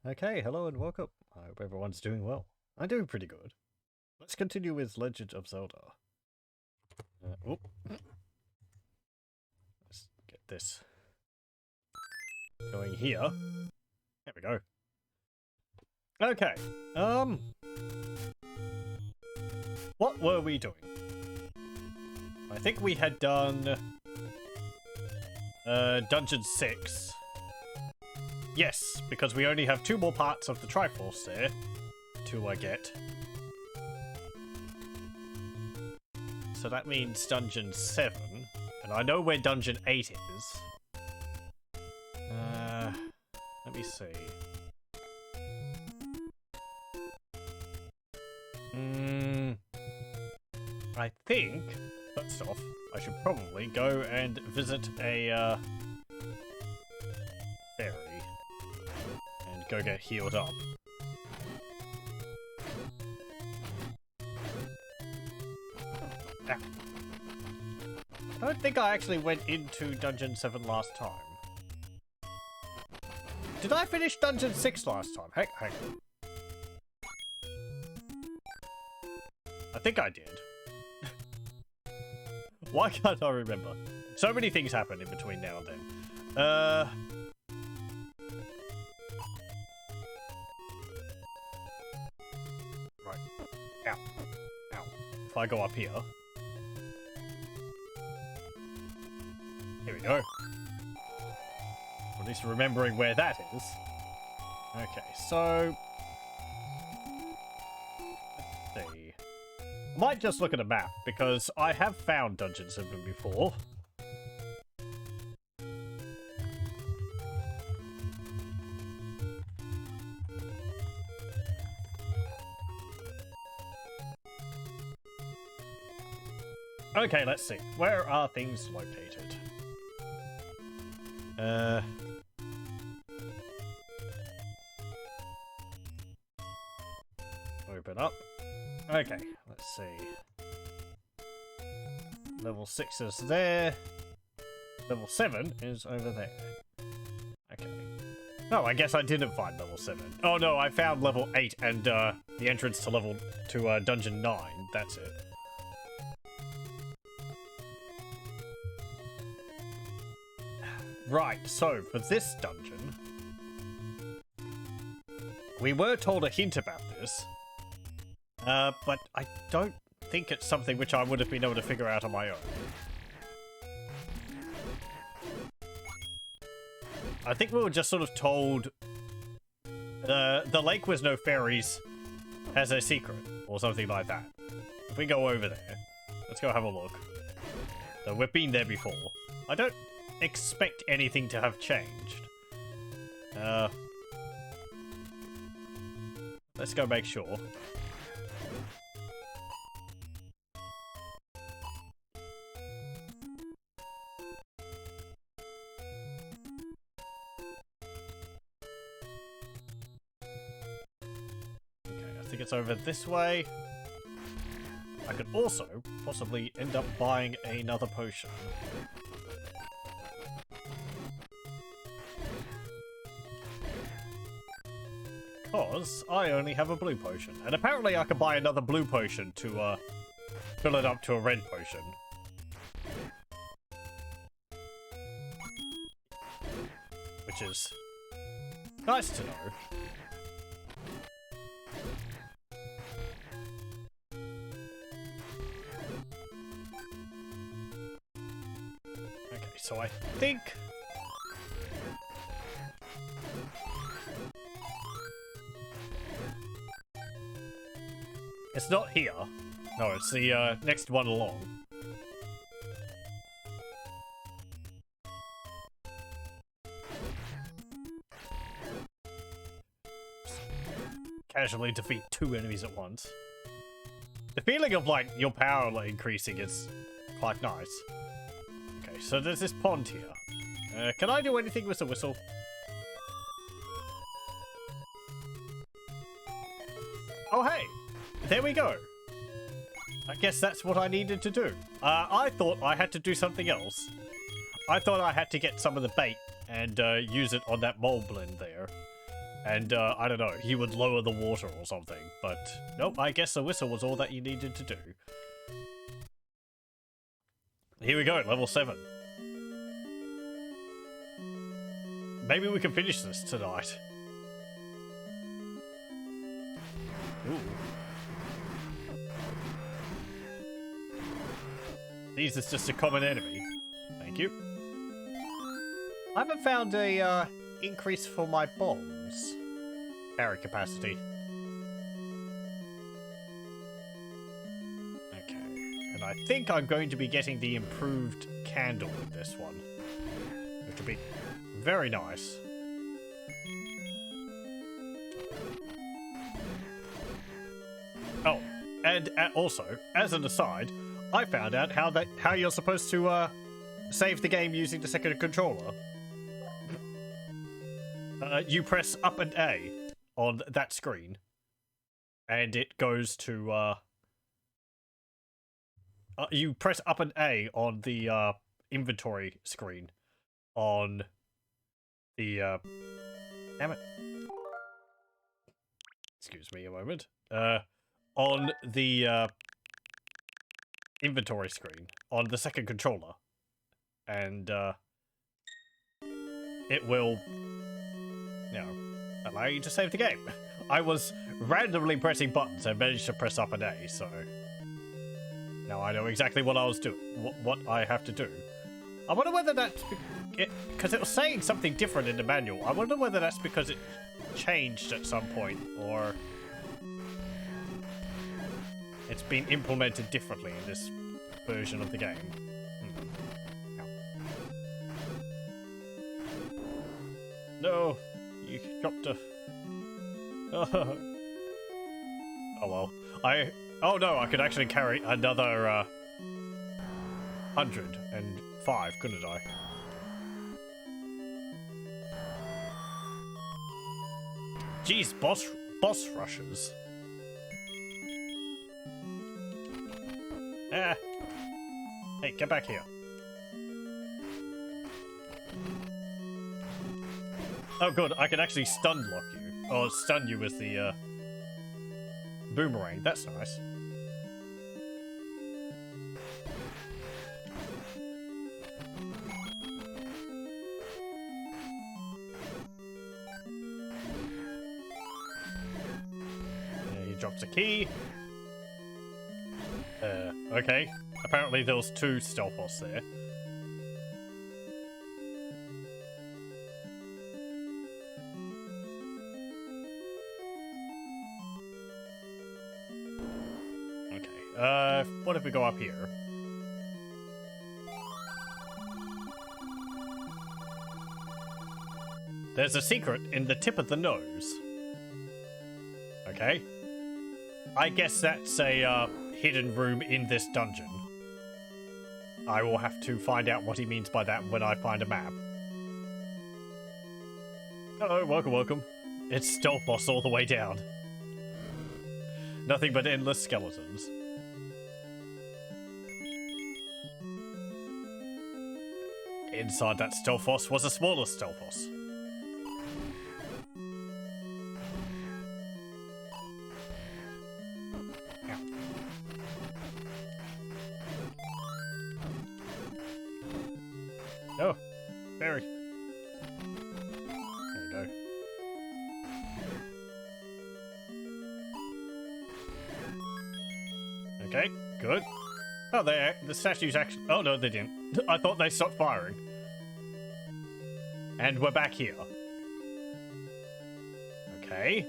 Okay, hello and welcome. I hope everyone's doing well. I'm doing pretty good. Let's continue with Legend of Zelda. Let's get this going here. There we go. Okay, what were we doing? I think we had done Dungeon 6. Yes, because we only have 2 more parts of the Triforce there to get. So that means Dungeon 7. And I know where Dungeon 8 is. Let me see. I think, first off, I should probably go and visit a fairy. And go get healed up. Ow. I don't think I actually went into Dungeon 7 last time. Did I finish Dungeon 6 last time? Hang on. I think I did. Why can't I remember? So many things happen in between now and then. Right. Ow. Ow. If I go up here. Here we go. At least remembering where that is. Okay, so... let's see. I might just look at a map, because I have found Dungeon 7 before. Okay, let's see. Where are things located? Open up. Okay, let's see. Level 6 is there. Level 7 is over there. Okay. Oh, I guess I didn't find level 7. Oh no, I found level 8 and the entrance to Dungeon 9. That's it. Right, so for this dungeon, we were told a hint about this, but I don't think it's something which I would have been able to figure out on my own. I think we were just sort of told the lake with no fairies has a secret, or something like that. If we go over there, let's go have a look. So we've been there before. I don't expect anything to have changed. Let's go make sure. Okay, I think it's over this way. I could also possibly end up buying another potion. Because I only have a blue potion. And apparently I can buy another blue potion to fill it up to a red potion. Which is nice to know. Okay, so I think... it's not here. No, it's the next one along. Casually defeat 2 enemies at once. The feeling of, like, your power increasing is quite nice. Okay, so there's this pond here. Can I do anything with the whistle? Oh, hey! There we go. I guess that's what I needed to do. I thought I had to do something else. I thought I had to get some of the bait and use it on that mole blend there. And, I don't know, he would lower the water or something. But, nope, I guess a whistle was all that you needed to do. Here we go, level 7. Maybe we can finish this tonight. Ooh. These is just a common enemy. Thank you. I haven't found a, increase for my bombs. Carry capacity. Okay. And I think I'm going to be getting the improved candle with this one. Which will be very nice. Oh, and also, as an aside, I found out how you're supposed to save the game using the second controller. You press up and A on that screen, and it goes to you press up and A on the inventory screen on the damn it. Excuse me a moment. On the inventory screen on the second controller, and it will, you know, allow you to save the game. I was randomly pressing buttons and managed to press up and A, so now I know exactly what I was doing, what I have to do. I wonder whether that's because it was saying something different in the manual. I wonder whether that's because it changed at some point, or it's been implemented differently in this version of the game. No, you dropped a... Oh well. Oh no, I could actually carry another 105, couldn't I? Jeez, boss rushes. Ah. Hey, get back here. Oh good, I can actually stun lock you. Or stun you with the boomerang. That's nice. Yeah, he drops a key. Okay. Apparently there was 2 stealth boss there. Okay, what if we go up here? There's a secret in the tip of the nose. Okay. I guess that's a, hidden room in this dungeon. I will have to find out what he means by that when I find a map. Hello, welcome, welcome. It's stealth boss all the way down. Nothing but endless skeletons. Inside that stealth boss was a smaller stealth boss. Oh, berry. There we go. Okay, good. Oh, the statues actually... Oh, no, they didn't. I thought they stopped firing. And we're back here. Okay.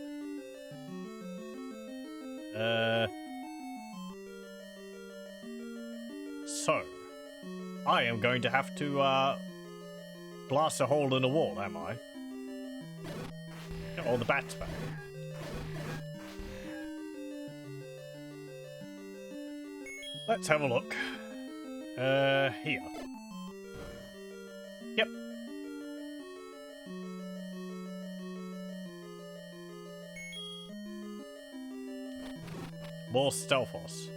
So... I am going to have to, blast a hole in the wall, am I? Oh, the bat's back. Let's have a look. Here. Yep. More Stealthos.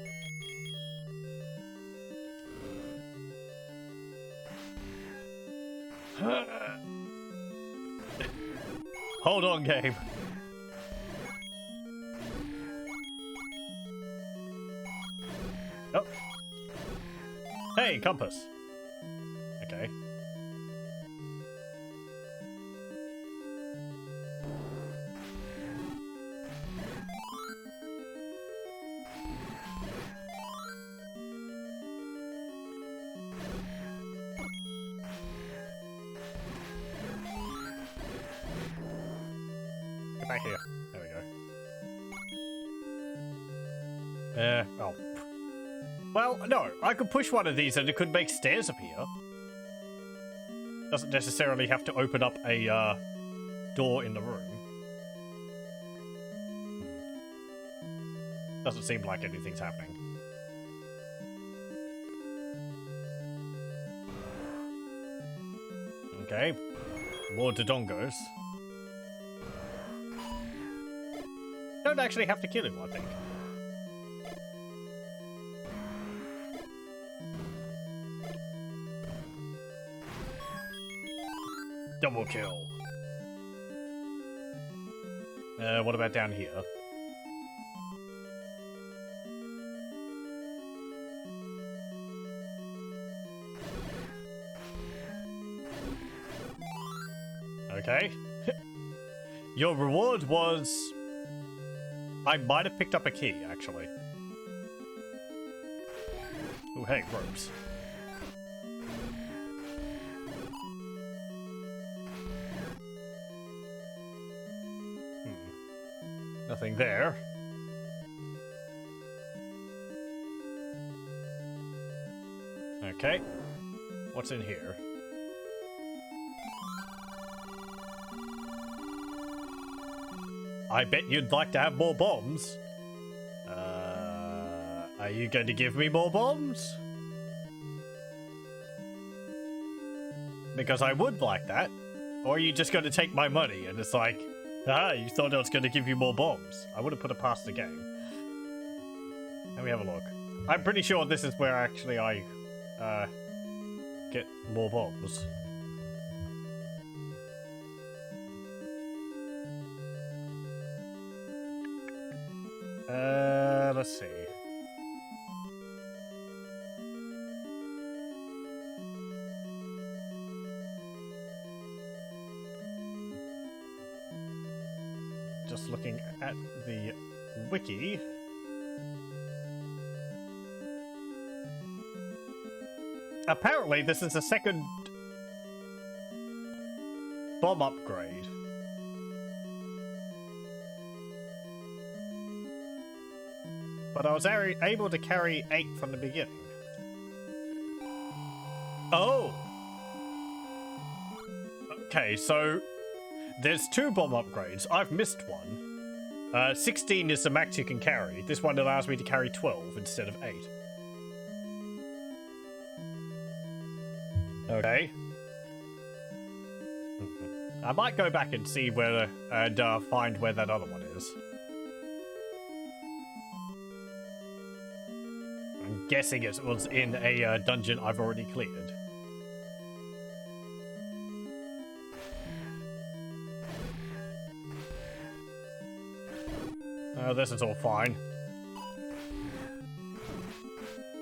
Hold on, game. Oh. Hey, compass. Okay. Get back here. There we go. Oh. Well, no, I could push one of these and it could make stairs appear. Doesn't necessarily have to open up a door in the room. Doesn't seem like anything's happening. Okay. More Dodongos. Don't actually have to kill him, I think. Double kill. What about down here? Okay. Your reward was... I might have picked up a key, actually. Oh, hey, ropes. Nothing there. Okay. What's in here? I bet you'd like to have more bombs. Are you going to give me more bombs? Because I would like that. Or are you just going to take my money and it's like, ah, you thought I was going to give you more bombs. I would have put it past the game. Let me have a look. I'm pretty sure this is where actually I get more bombs. Let's see. Just looking at the wiki. Apparently, this is a second bomb upgrade. But I was able to carry 8 from the beginning. Oh! Okay, so there's 2 bomb upgrades. I've missed one. 16 is the max you can carry. This one allows me to carry 12 instead of 8. Okay. I might go back and see where and find where that other one is. I'm guessing it was in a dungeon I've already cleared. This is all fine.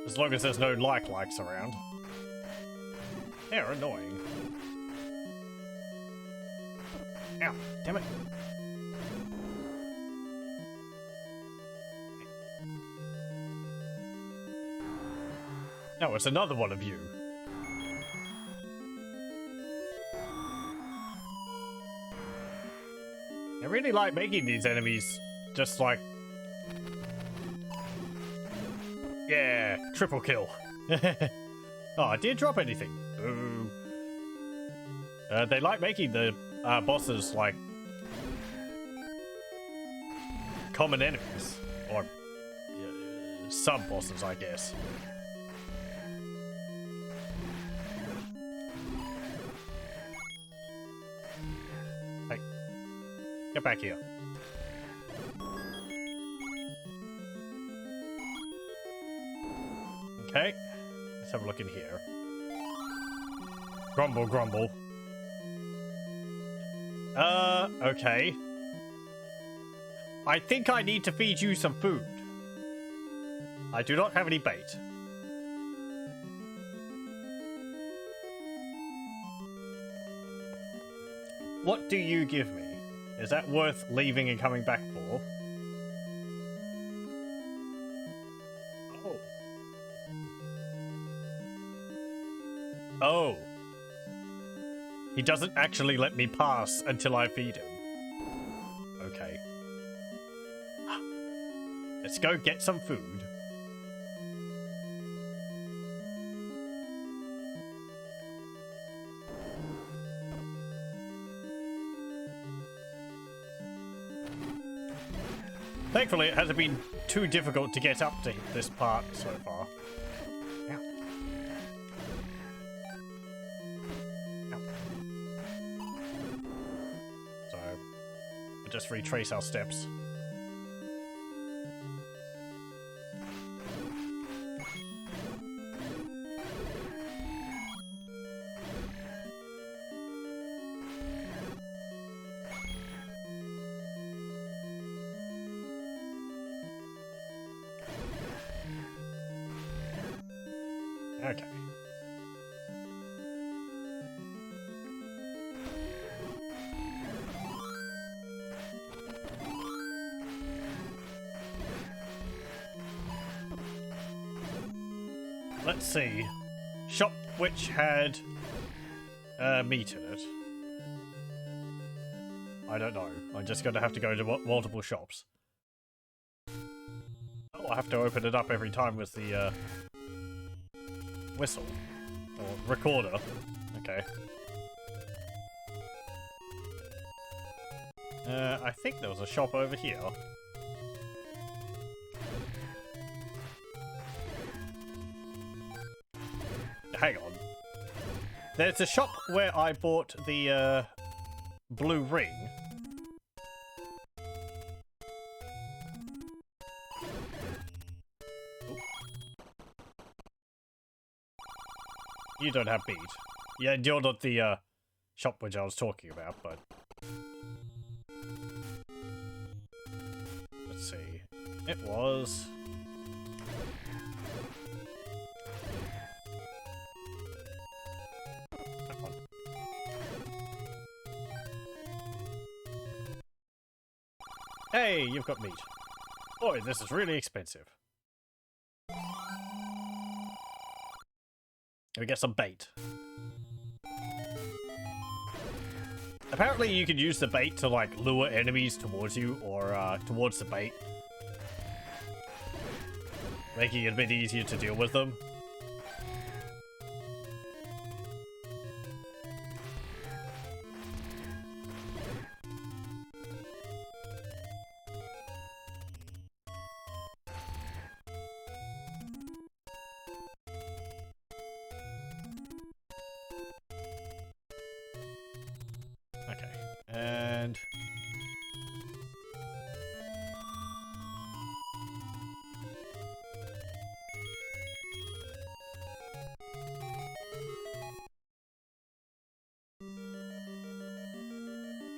As long as there's no likes around. They're annoying. Ow, damn it. No, it's another one of you. I really like making these enemies just like... Yeah, triple kill. Oh, I didn't drop anything. Boo. They like making the bosses like common enemies. Or sub-bosses, I guess. Hey, get back here. Okay, let's have a look in here. Grumble, grumble. Okay. I think I need to feed you some food. I do not have any bait. What do you give me? Is that worth leaving and coming back for? Oh. Oh. He doesn't actually let me pass until I feed him. Okay. Let's go get some food. Thankfully, it hasn't been too difficult to get up to this part so far. Ow. Ow. So, we'll just retrace our steps. Okay. Let's see. Shop which had meat in it. I don't know. I'm just going to have to go to multiple shops. Oh, I have to open it up every time with the whistle or recorder. Okay. I think there was a shop over here. Hang on. There's a shop where I bought the blue ring. You don't have meat. Yeah, you're not the shop which I was talking about, but... Let's see. It was... That one. Hey, you've got meat. Boy, this is really expensive. Can we get some bait? Apparently you can use the bait to like lure enemies towards you or towards the bait, making it a bit easier to deal with them. And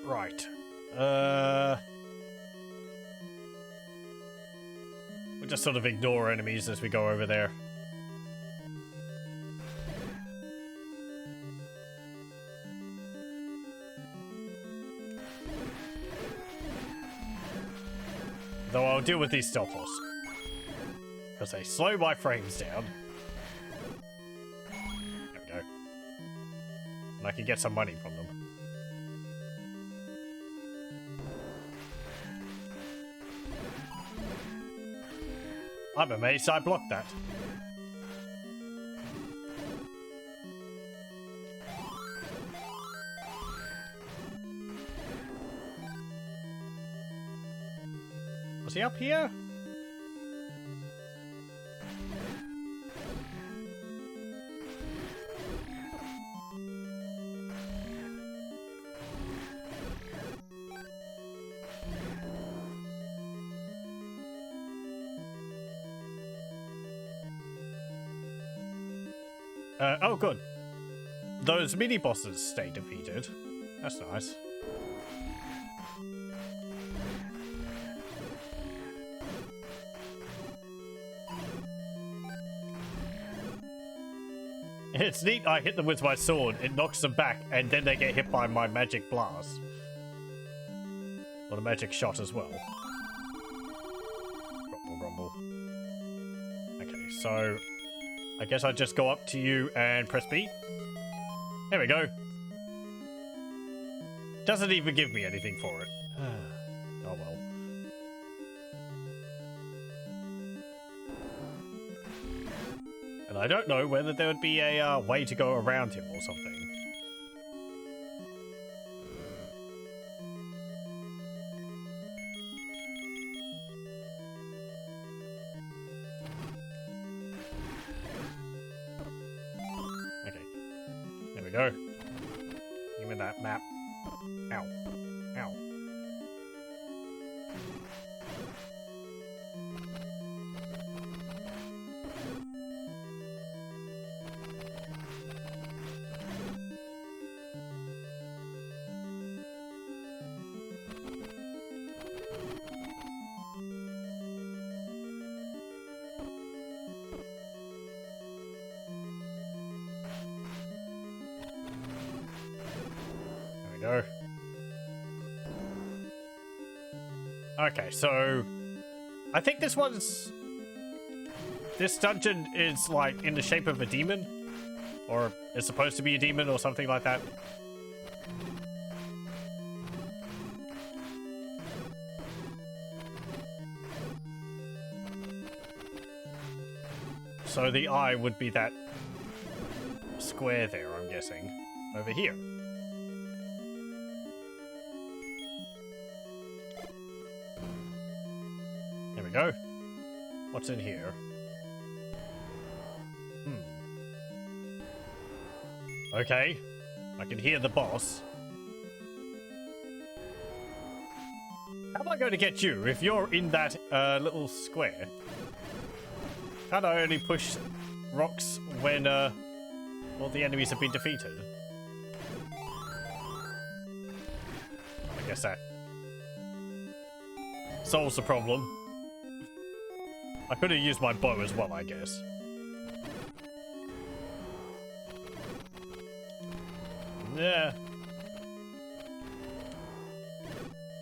right. We'll just sort of ignore enemies as we go over there. Though I'll deal with these stealthers, because they slow my frames down. There we go. And I can get some money from them. I'm amazed I blocked that. Was he up here? Oh, good. Those mini-bosses stay defeated. That's nice. It's neat I hit them with my sword, it knocks them back, and then they get hit by my magic blast. Or the magic shot as well. Grumble, grumble. Okay, so... I guess I just go up to you and press B. There we go. Doesn't even give me anything for it. Oh well. And I don't know whether there would be a way to go around him or something. Okay. There we go. Give me that map. Ow. Ow. There we go. Okay, so I think this dungeon is like in the shape of a demon, or it's supposed to be a demon or something like that. So the eye would be that square there, I'm guessing, over here. There we go. What's in here? Okay. I can hear the boss. How am I going to get you if you're in that little square? Can't I only push rocks when all the enemies have been defeated? I guess that solves the problem. I could have used my bow as well, I guess. Yeah.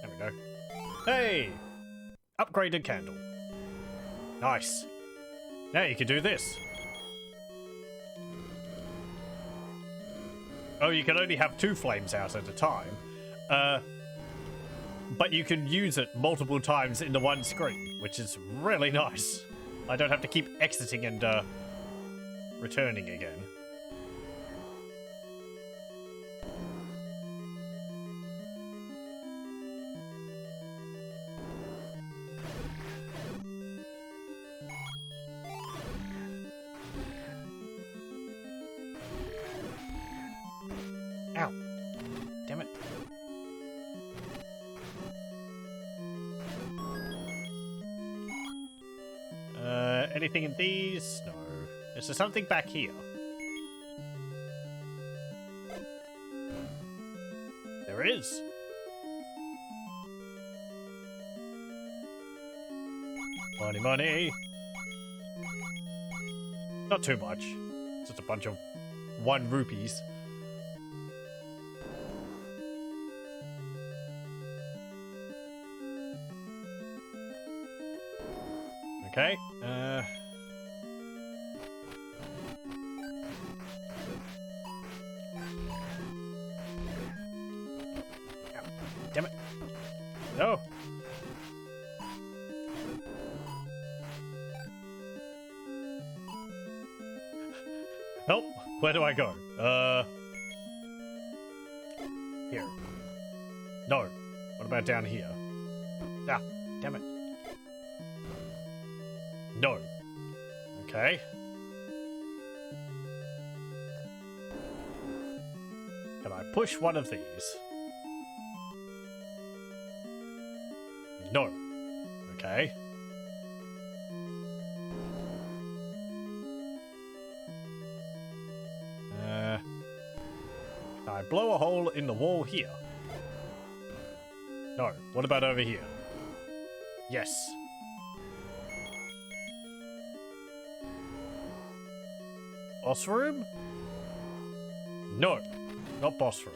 There we go. Hey! Upgraded candle. Nice. Now you can do this. Oh, you can only have 2 flames out at a time. But you can use it multiple times in the one screen, which is really nice. I don't have to keep exiting and returning again. Ow. Damn it. Anything in these? No. Is there something back here? There is. Money, money. Not too much. Just a bunch of 1 rupees. Okay, oh, damn it. No. Nope. Where do I go? Here. No. What about down here? Ah, damn it. No. Okay. Can I push one of these? No. Okay. Can I blow a hole in the wall here? No. What about over here? Yes. Boss room? No, not boss room.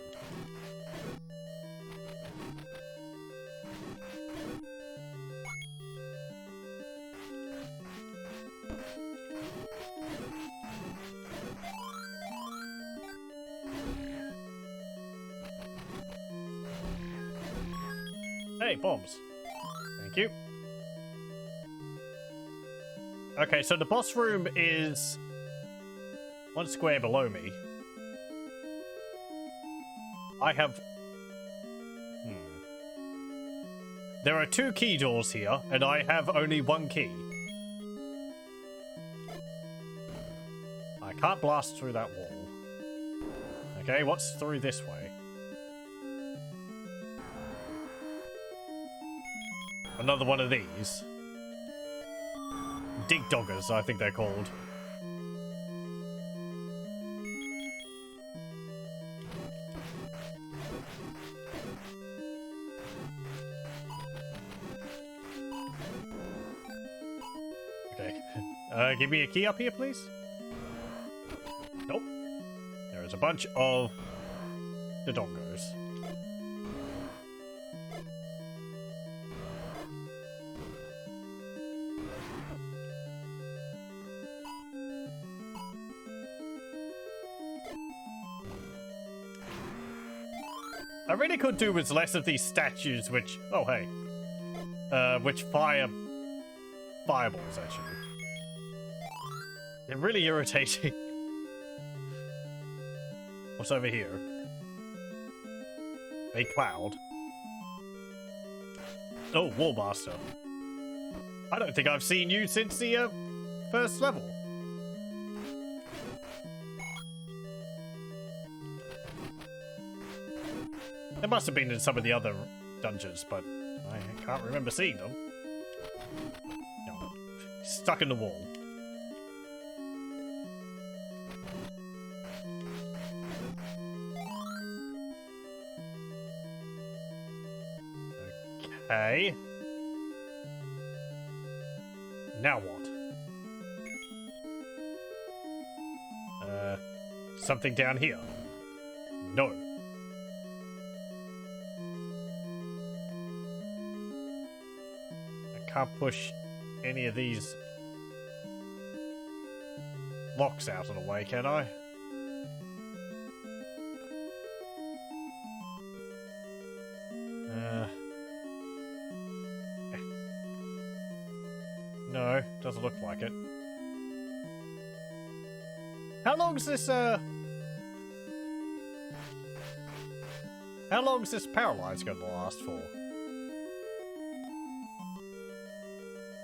Hey, bombs. Thank you. Okay, so the boss room is one square below me. I have... There are 2 key doors here, and I have only 1 key. I can't blast through that wall. Okay, what's through this way? Another one of these. Dig doggers, I think they're called. Okay. Give me a key up here, please. Nope. There is a bunch of the dongos. I really could do with less of these statues which... Oh, hey. Which fire... Fireballs, actually. They're really irritating. What's over here? A cloud. Oh, Wallmaster. I don't think I've seen you since the, first level. They must have been in some of the other dungeons, but I can't remember seeing them. No, stuck in the wall. Okay. Now what? Something down here? No. Can't push any of these locks out of the way, can I? No, doesn't look like it. How long's this, how long's this paralyze going to last for?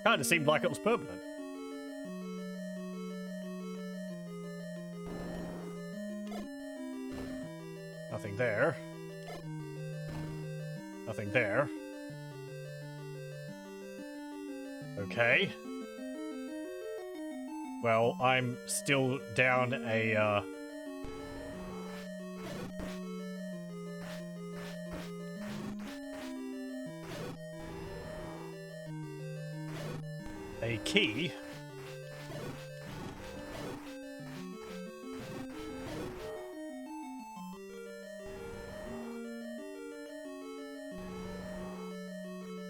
Kinda seemed like it was permanent. Nothing there. Nothing there. Okay. Well, I'm still down a, a key.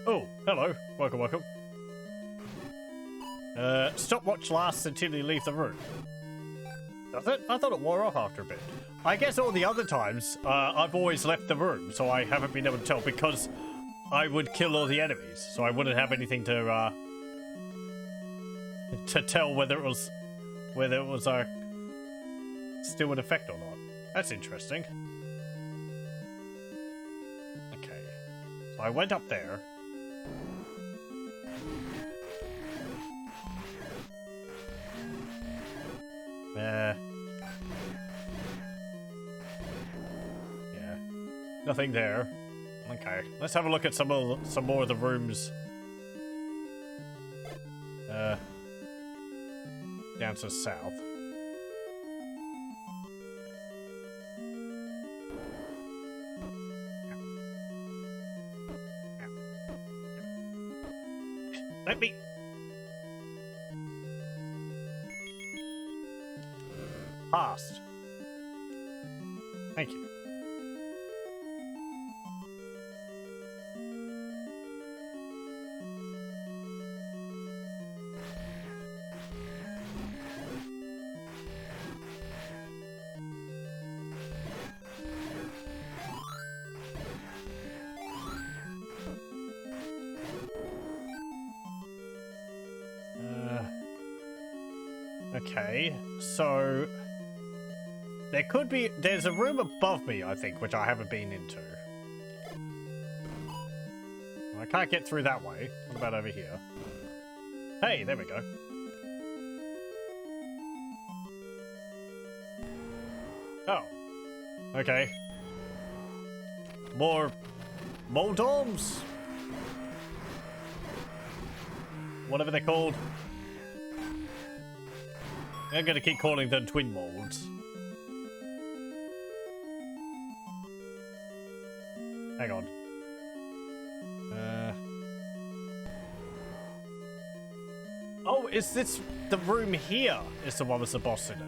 Oh, hello. Welcome, welcome. Stopwatch lasts until you leave the room. Does it? I thought it wore off after a bit. I guess all the other times, I've always left the room, so I haven't been able to tell because I would kill all the enemies, so I wouldn't have anything to tell whether it was still in effect or not. That's interesting. Okay, so I went up there. Yeah, nothing there. Okay, let's have a look at some more of the rooms. Down to the south. Let me. Past. Thank you. Okay, so there could be, there's a room above me, I think, which I haven't been into. I can't get through that way. What about over here? Hey, there we go. Oh, okay. More moldoms? Whatever they're called. I'm gonna keep calling them twin molds. Hang on. Oh, is this the room here? Is the one with the boss in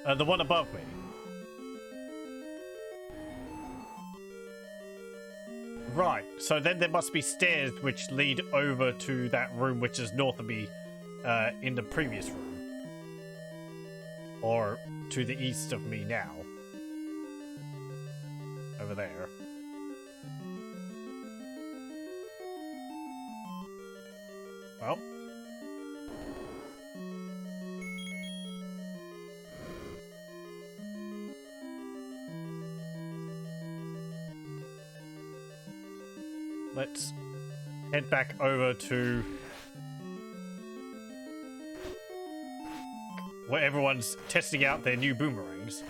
it? The one above me. Right, so then there must be stairs which lead over to that room which is north of me in the previous room. Or to the east of me now. Over there. Well. Let's head back over to where everyone's testing out their new boomerangs.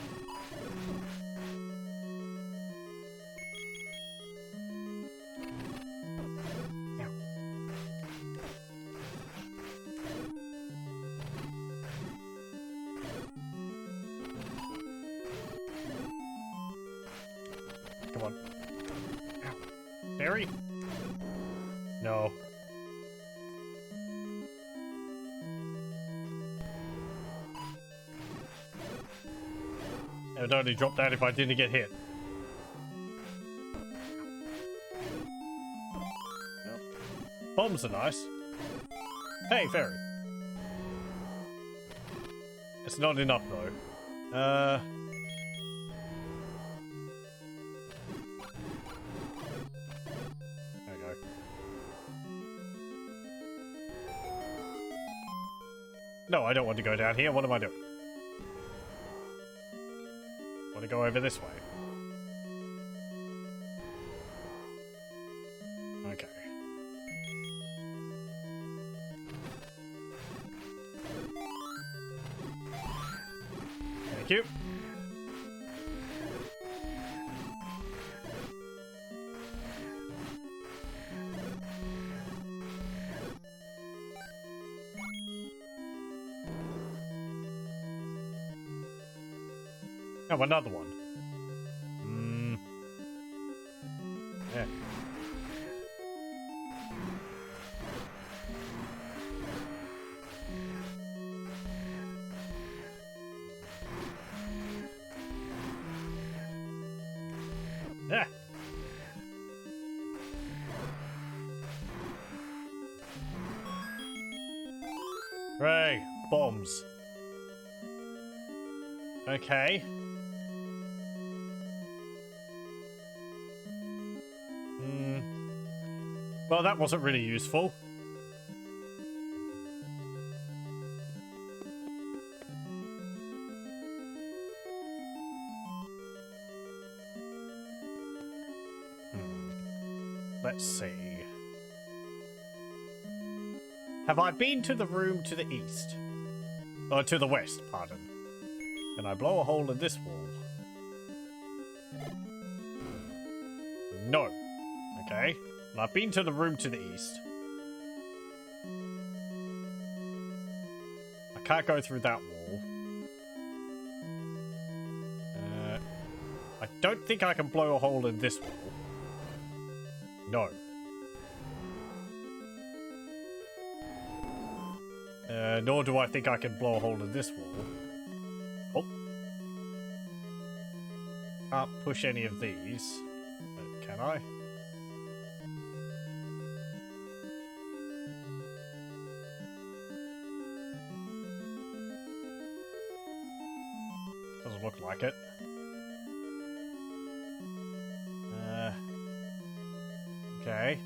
Come on. Ow. Barry? No. I would only drop that if I didn't get hit. Well, bombs are nice. Hey, fairy. It's not enough though. There we go. No, I don't want to go down here. What am I doing? Want to go over this way? Okay. Thank you. Oh, another one. Yeah. Yeah. Hooray, bombs. Okay. Well, that wasn't really useful. Let's see. Have I been to the room to the east? Or to the west, pardon. Can I blow a hole in this wall? No. Okay. I've been to the room to the east. I can't go through that wall. I don't think I can blow a hole in this wall. No. Nor do I think I can blow a hole in this wall. Oh. Can't push any of these. But can I? Doesn't look like it. Okay.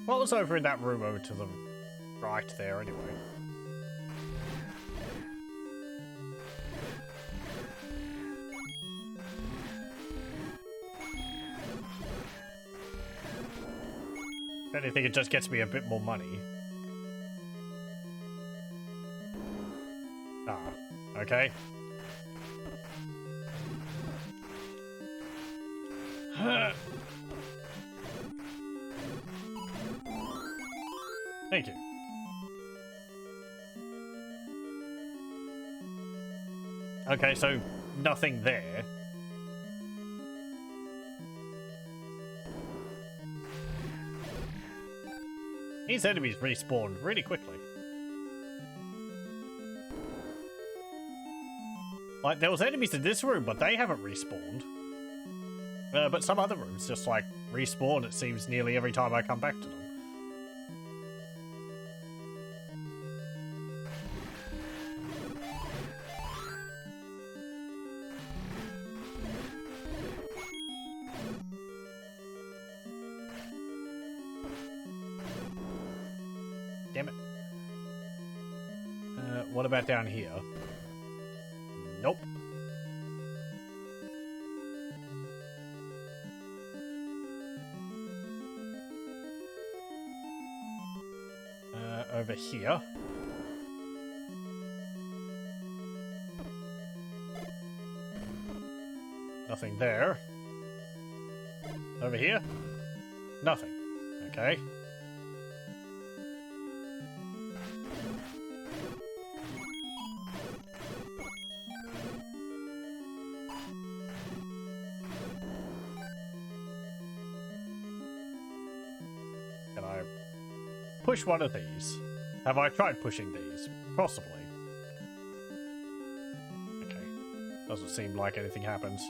What was over in that room over to the right there anyway? If anything, it just gets me a bit more money. Ah, okay. Thank you. Okay, so nothing there. These enemies respawn really quickly. Like, there was enemies in this room, but they haven't respawned. But some other rooms just, like, respawn, it seems, nearly every time I come back to them. Damn it. What about down here? Nope. Over here. Nothing there. Over here? Nothing. Okay. Can I push one of these? Have I tried pushing these? Possibly. Okay. Doesn't seem like anything happens.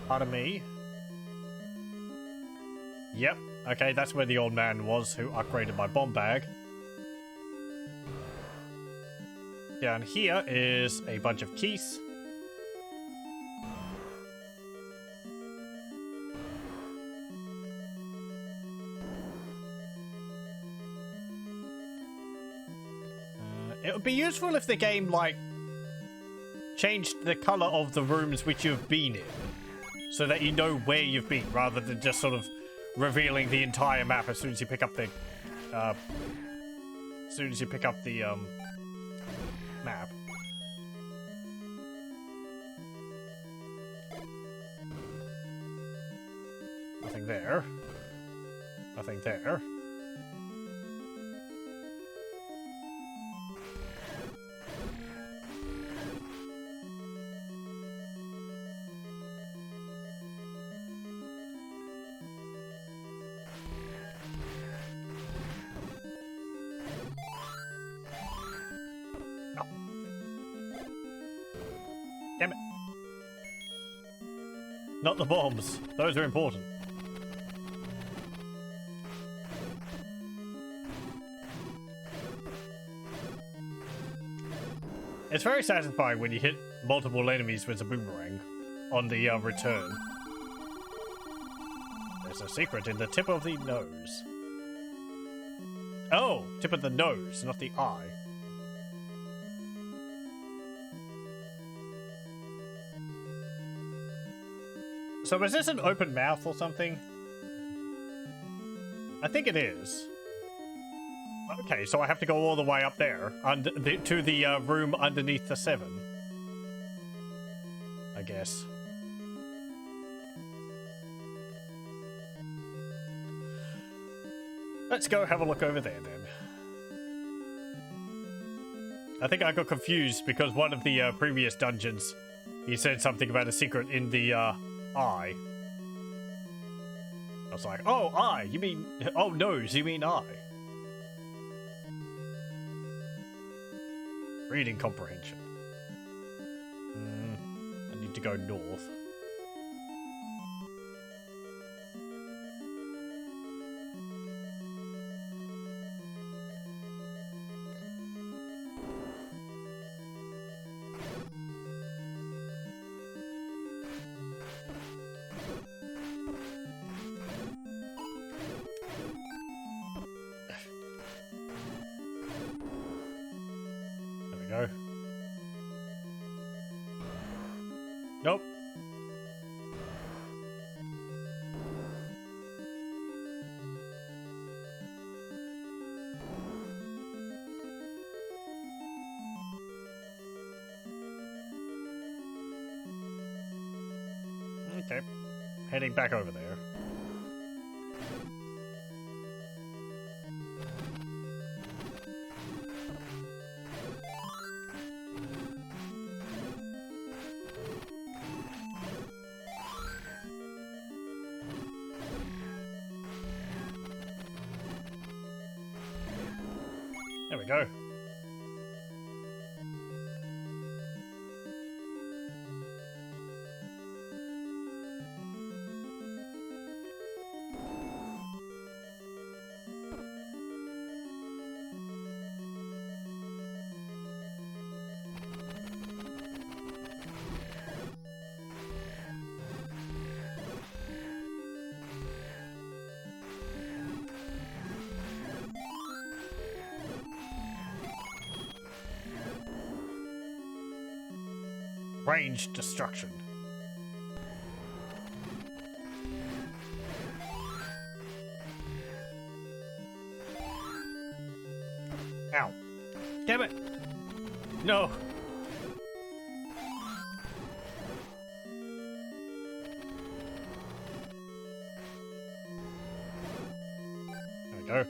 Pardon me. Yep. Okay, that's where the old man was who upgraded my bomb bag. Down here is a bunch of keys. It would be useful if the game, like, changed the color of the rooms which you've been in, so that you know where you've been, rather than just sort of revealing the entire map as soon as you pick up the, map. Nothing there. Nothing there. Damn it. Not the bombs. Those are important. It's very satisfying when you hit multiple enemies with a boomerang on the return. There's a secret in the tip of the nose. Oh, tip of the nose, not the eye. So is this an open mouth or something? I think it is. Okay, so I have to go all the way up there to the room underneath the 7. I guess. Let's go have a look over there then. I think I got confused because one of the previous dungeons, he said something about a secret in the eye. I was like, oh, I, you mean, oh, nose, you mean I. Reading comprehension. I need to go north. Go. Nope. Okay. Heading back over there. There we go. Range destruction. Ow. Damn it. No. There we go.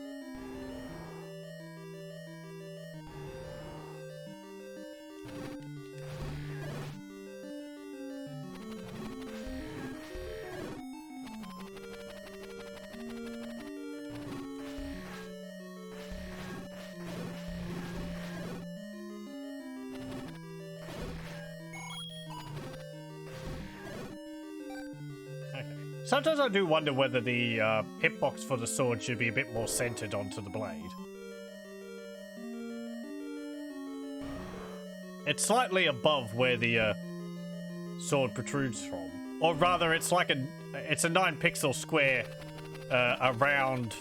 Sometimes I do wonder whether the hitbox for the sword should be a bit more centered onto the blade. It's slightly above where the sword protrudes from. Or rather, it's like it's a 9-pixel square around...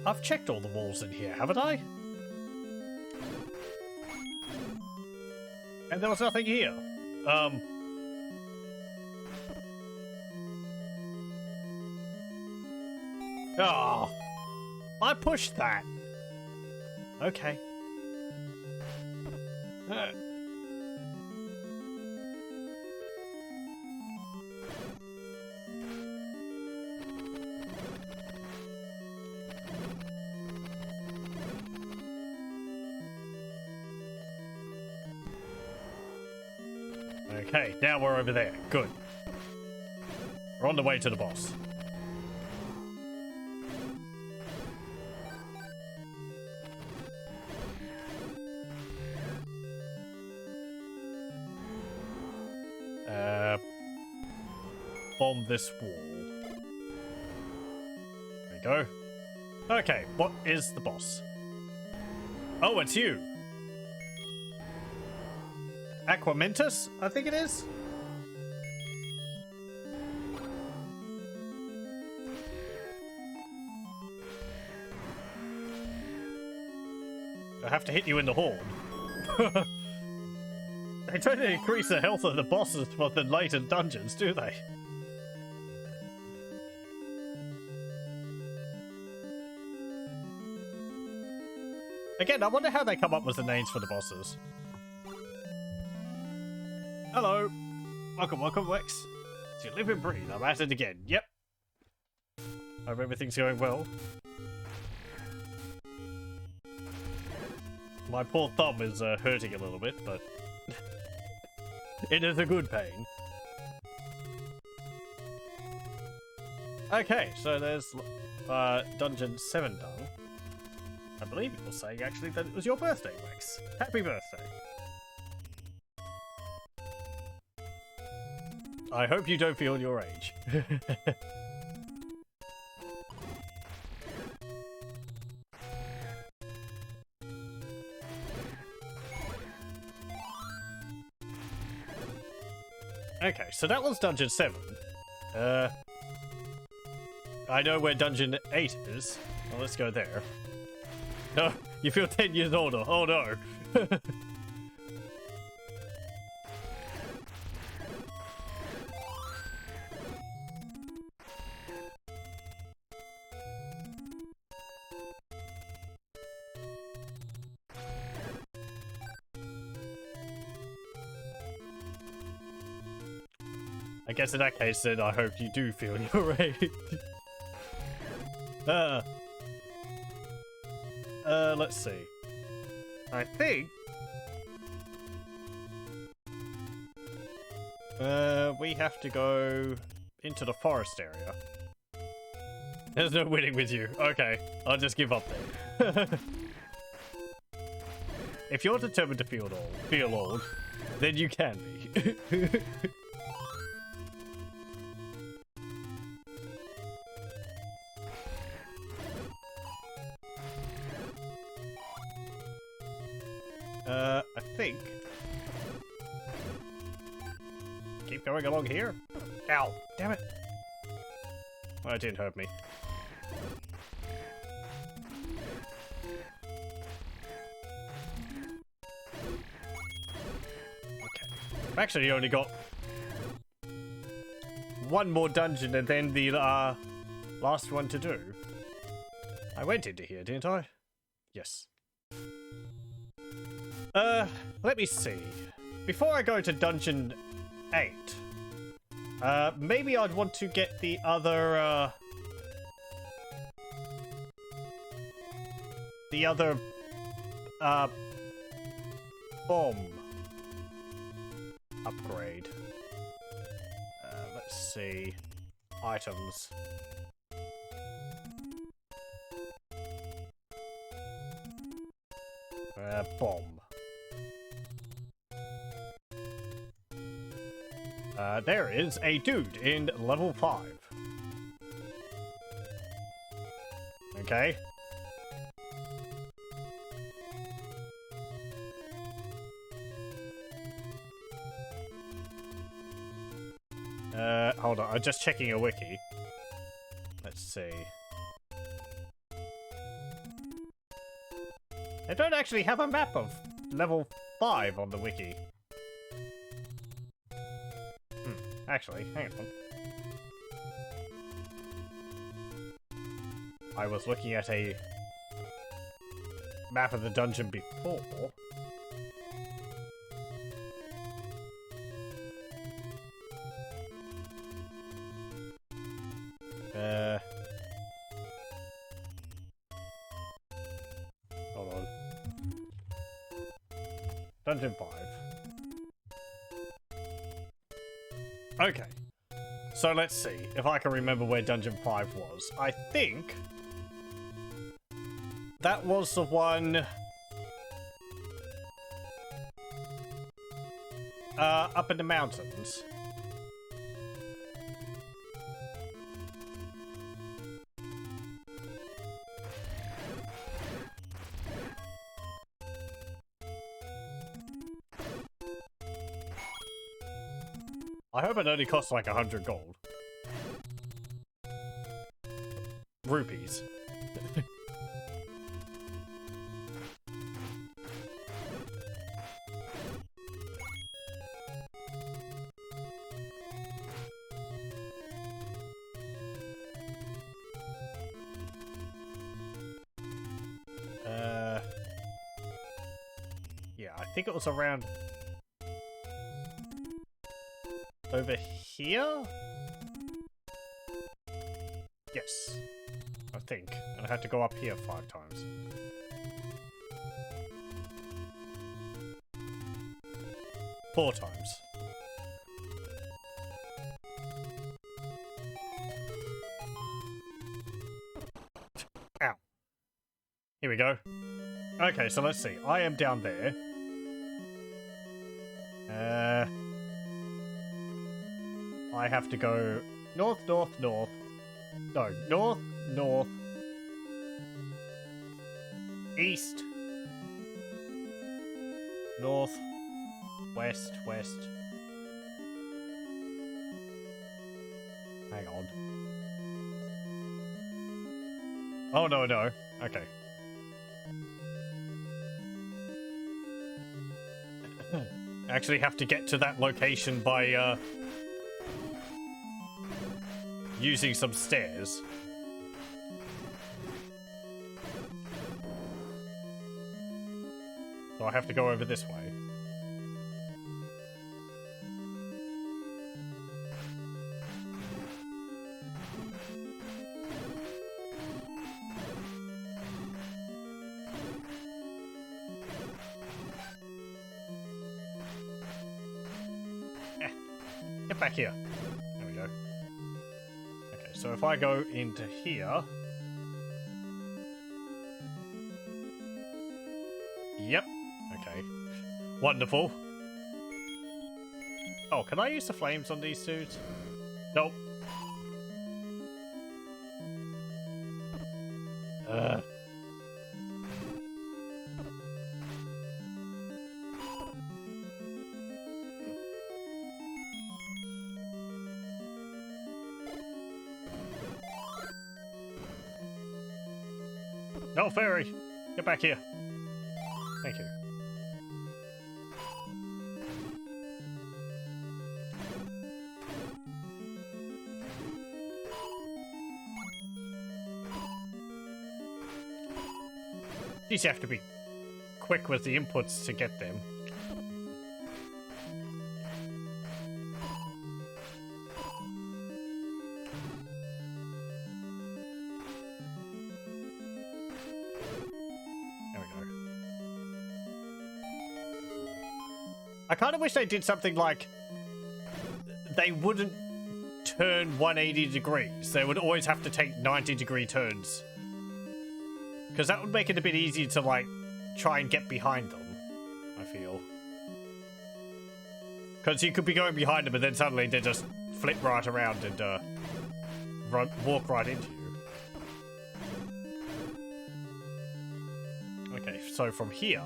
I've checked all the walls in here, haven't I? And there was nothing here. Oh, I pushed that. Okay. Okay, now we're over there. Good. We're on the way to the boss. Bomb this wall. There we go. Okay, what is the boss? Oh, it's you. Aquamentus, I think it is. I have to hit you in the horn. They don't increase the health of the bosses for the later dungeons, do they? Again, I wonder how they come up with the names for the bosses. Hello. Welcome, welcome, Wex. So you live and breathe. I'm at it again. Yep. Hope everything's going well. My poor thumb is hurting a little bit, but it is a good pain. Okay, so there's Dungeon 7 done. I believe it was saying actually that it was your birthday, Wex. Happy birthday. I hope you don't feel your age. Okay, so that was Dungeon 7. I know where Dungeon 8 is. Well, let's go there. No, you feel 10 years older. Oh no. I guess in that case, then I hope you do feel your age. Let's see. I think we have to go into the forest area. There's no winning with you. Okay, I'll just give up then. If you're determined to feel old, then you can be. I think. Keep going along here. Ow! Damn it! Well, it didn't hurt me. Okay. I've actually only got one more dungeon and then the last one to do. I went into here, didn't I? Yes. Let me see. Before I go to Dungeon 8, maybe I'd want to get the other, bomb upgrade. Let's see. Items. Bomb. There is a dude in level 5. Okay. Hold on, I'm just checking a wiki. Let's see. They don't actually have a map of level 5 on the wiki. Actually, hang on. I was looking at a map of the dungeon before. Hold on. Dungeon 5. Okay, so let's see if I can remember where Dungeon 5 was. I think that was the one up in the mountains. I hope it only costs like 100 gold. Rupees. Yeah, I think it was around over here? Yes, I think. And I had to go up here 5 times. Four times. we go. Okay, so let's see. I am down there. I have to go north, north, north. No, north, north. East. North. West, west. Hang on. Oh, no, no. Okay. Actually have to get to that location by, using some stairs. So I have to go over this way. Get back here. There we go. Okay, so if I go into here... Yep. Okay. Wonderful. Oh, can I use the flames on these dudes? Nope. No, fairy! Get back here. Thank you. You have to be quick with the inputs to get them. I kind of wish they did something like they wouldn't turn 180 degrees. They would always have to take 90-degree turns. Because that would make it a bit easier to, like, try and get behind them, I feel. Because you could be going behind them and then suddenly they just flip right around and walk right into you. Okay, so from here...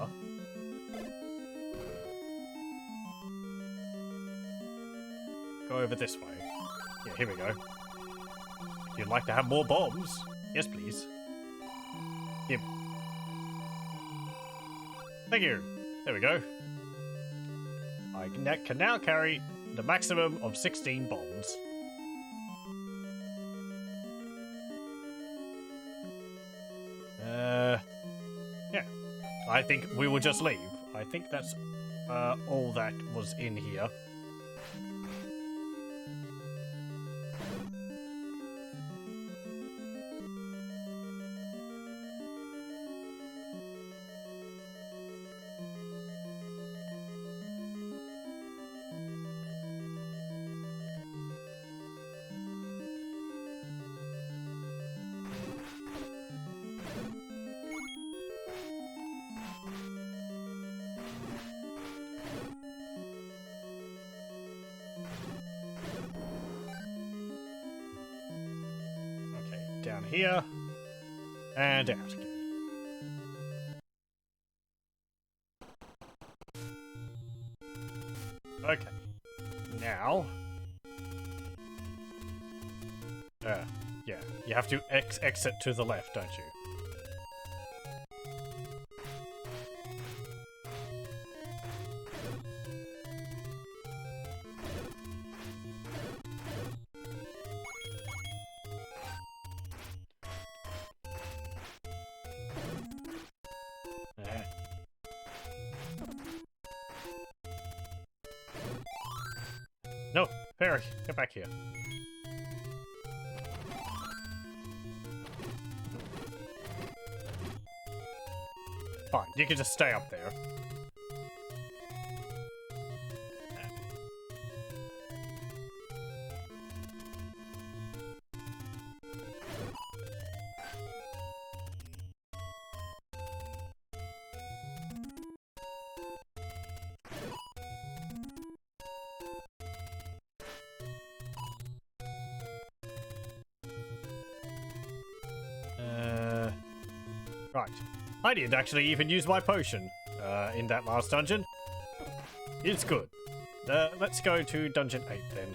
Go over this way. Yeah, here we go. If you'd like to have more bombs, yes please. Yep. Thank you. There we go. I can now carry the maximum of 16 bombs. Yeah. I think we will just leave. I think that's all that was in here. Down here, and out again. Okay, now, yeah, you have to exit to the left, don't you? No, Perry, get back here. Fine, you can just stay up there. Right. I didn't actually even use my potion in that last dungeon. It's good. Let's go to Dungeon 8 then.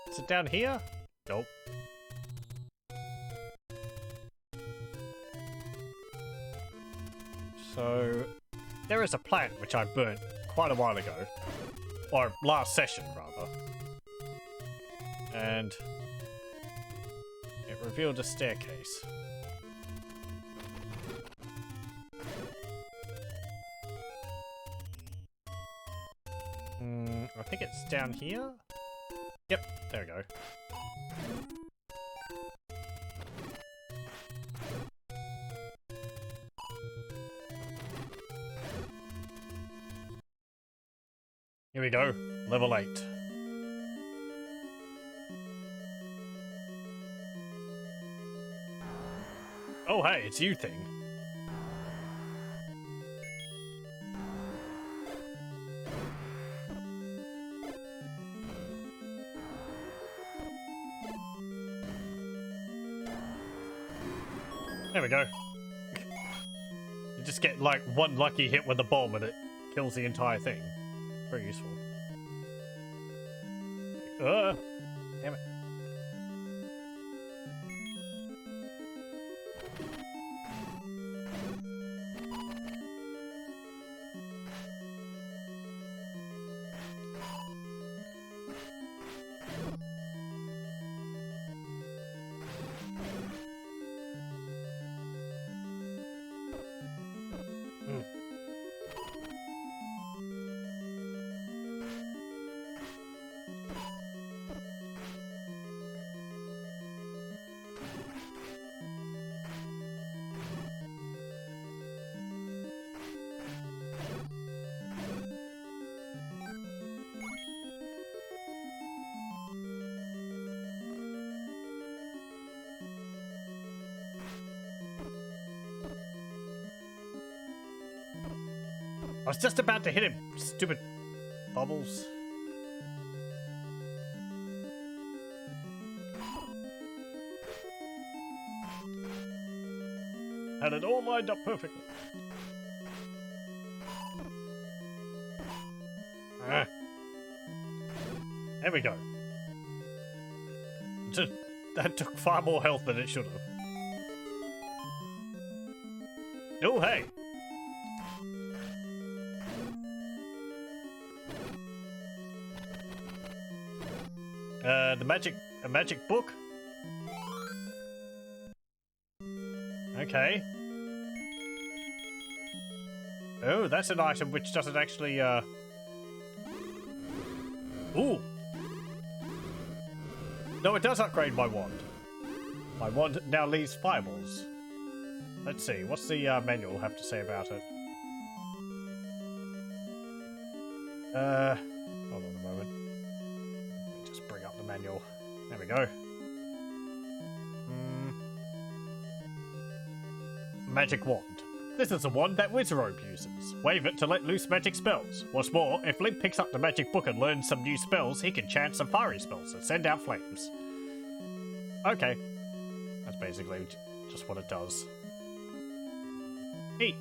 Is it down here? Nope. So, there is a plant which I burnt quite a while ago. Or last session, rather. And it revealed a staircase. I think it's down here? Yep, there we go. Here we go, level 8. Oh hey, it's you thing. There we go. You just get like one lucky hit with the bomb and it kills the entire thing. Very useful. Damn it. I was just about to hit him, stupid bubbles. Had it all lined up perfectly. There we go. That took far more health than it should have. Oh, hey. A magic book? Okay. Oh, that's an item which doesn't actually, Ooh! No, it does upgrade my wand. My wand now leaves fireballs. Let's see, what's the manual have to say about it? Hold on a moment. Let me just bring up the manual. There we go. Magic wand. This is a wand that Wizrobe uses. Wave it to let loose magic spells. What's more, if Link picks up the magic book and learns some new spells, he can chant some fiery spells and send out flames. Okay. That's basically just what it does. Eat.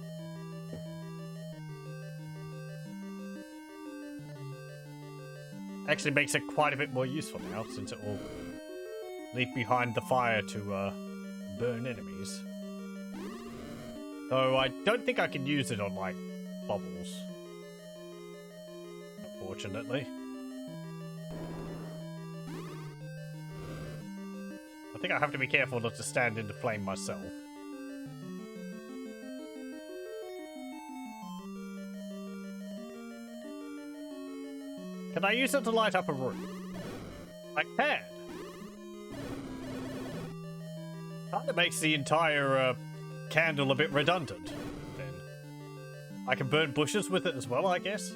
Actually makes it quite a bit more useful now, since it will leave behind the fire to burn enemies. Though I don't think I can use it on, like, bubbles. Unfortunately. I think I have to be careful not to stand in the flame myself. Can I use it to light up a room? I can. Kind of makes the entire candle a bit redundant, then. I can burn bushes with it as well, I guess?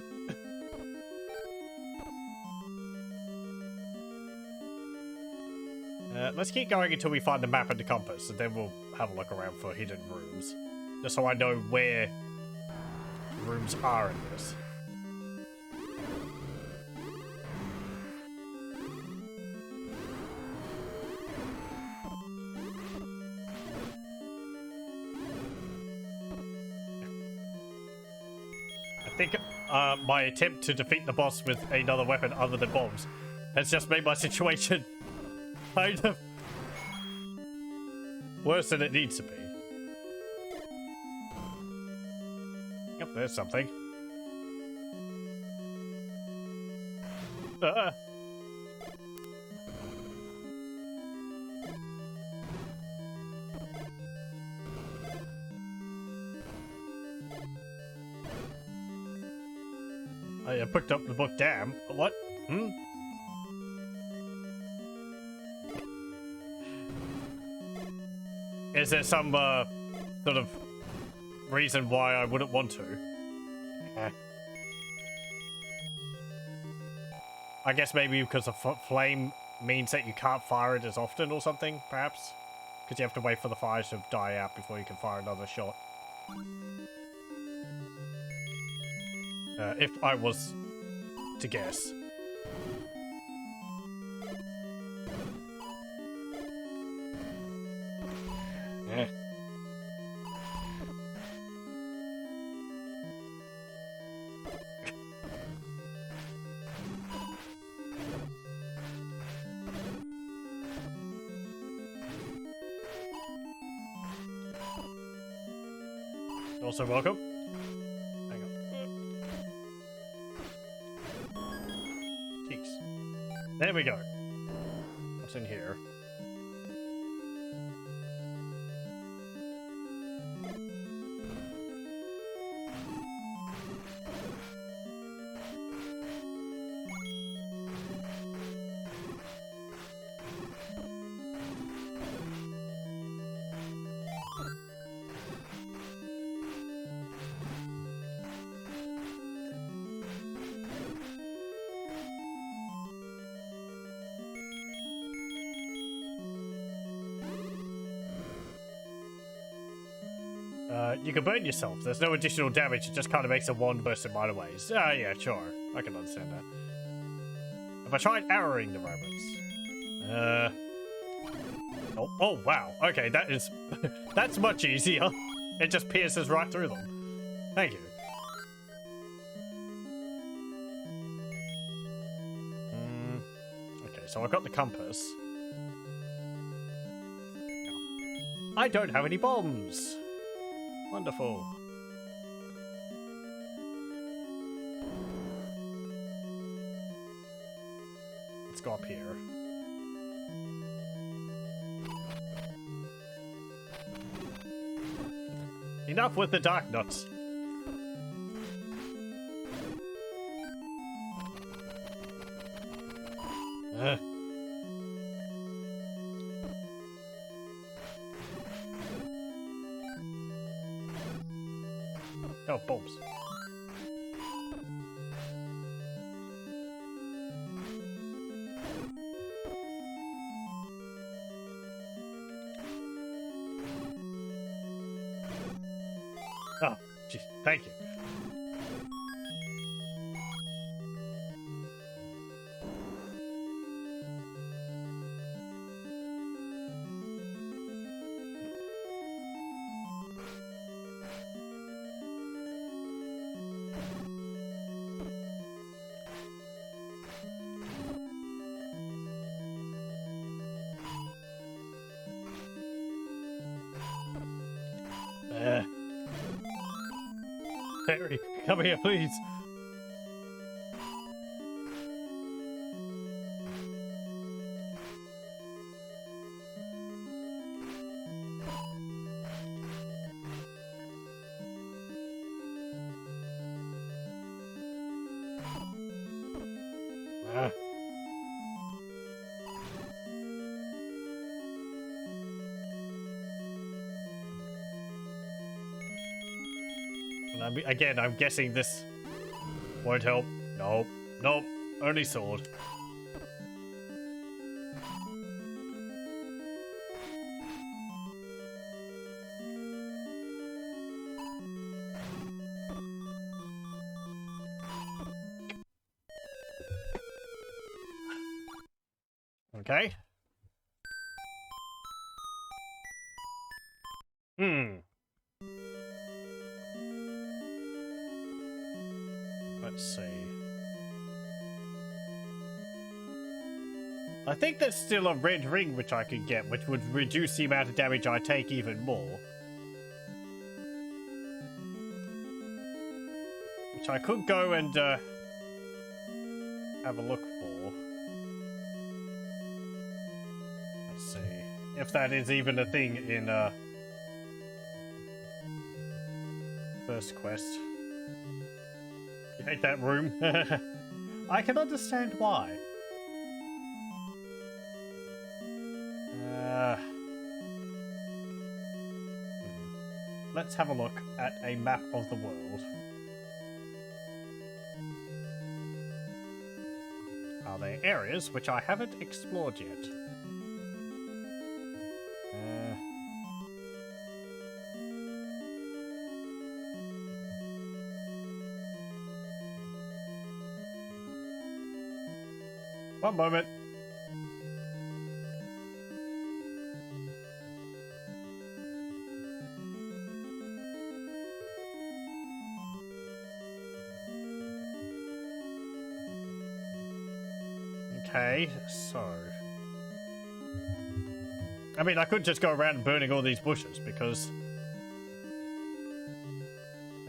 Let's keep going until we find the map and the compass, and then we'll have a look around for hidden rooms. Just so I know where rooms are in this. I think my attempt to defeat the boss with another weapon other than bombs has just made my situation kind of worse than it needs to be. Yep, there's something. I picked up the book, damn. What? Hmm? Is there some, sort of reason why I wouldn't want to? I guess maybe because a flame means that you can't fire it as often or something, perhaps? Because you have to wait for the fire to die out before you can fire another shot. If I was to guess. Also welcome. Hang on. Jeez. There we go. What's in here? You can burn yourself. There's no additional damage. It just kind of makes a wand burst in minor ways. Ah, yeah, sure. I can understand that. Have I tried arrowing the rabbits? Oh, wow. Okay, that is... that's much easier. It just pierces right through them. Thank you. Okay, so I've got the compass. I don't have any bombs. Wonderful. Let's go up here. Enough with the dark nuts. Oh, bombs. Oh, jeez, thank you. Harry, come here, please. And again, I'm guessing this won't help. Nope. Nope. Only sword. Okay. Let's see. I think there's still a red ring which I could get, which would reduce the amount of damage I take even more. Which I could go and have a look for. Let's see if that is even a thing in first quest. You hate that room? I can understand why. Let's have a look at a map of the world. Are there areas which I haven't explored yet? One moment. Okay, so... I mean, I could just go around burning all these bushes, because...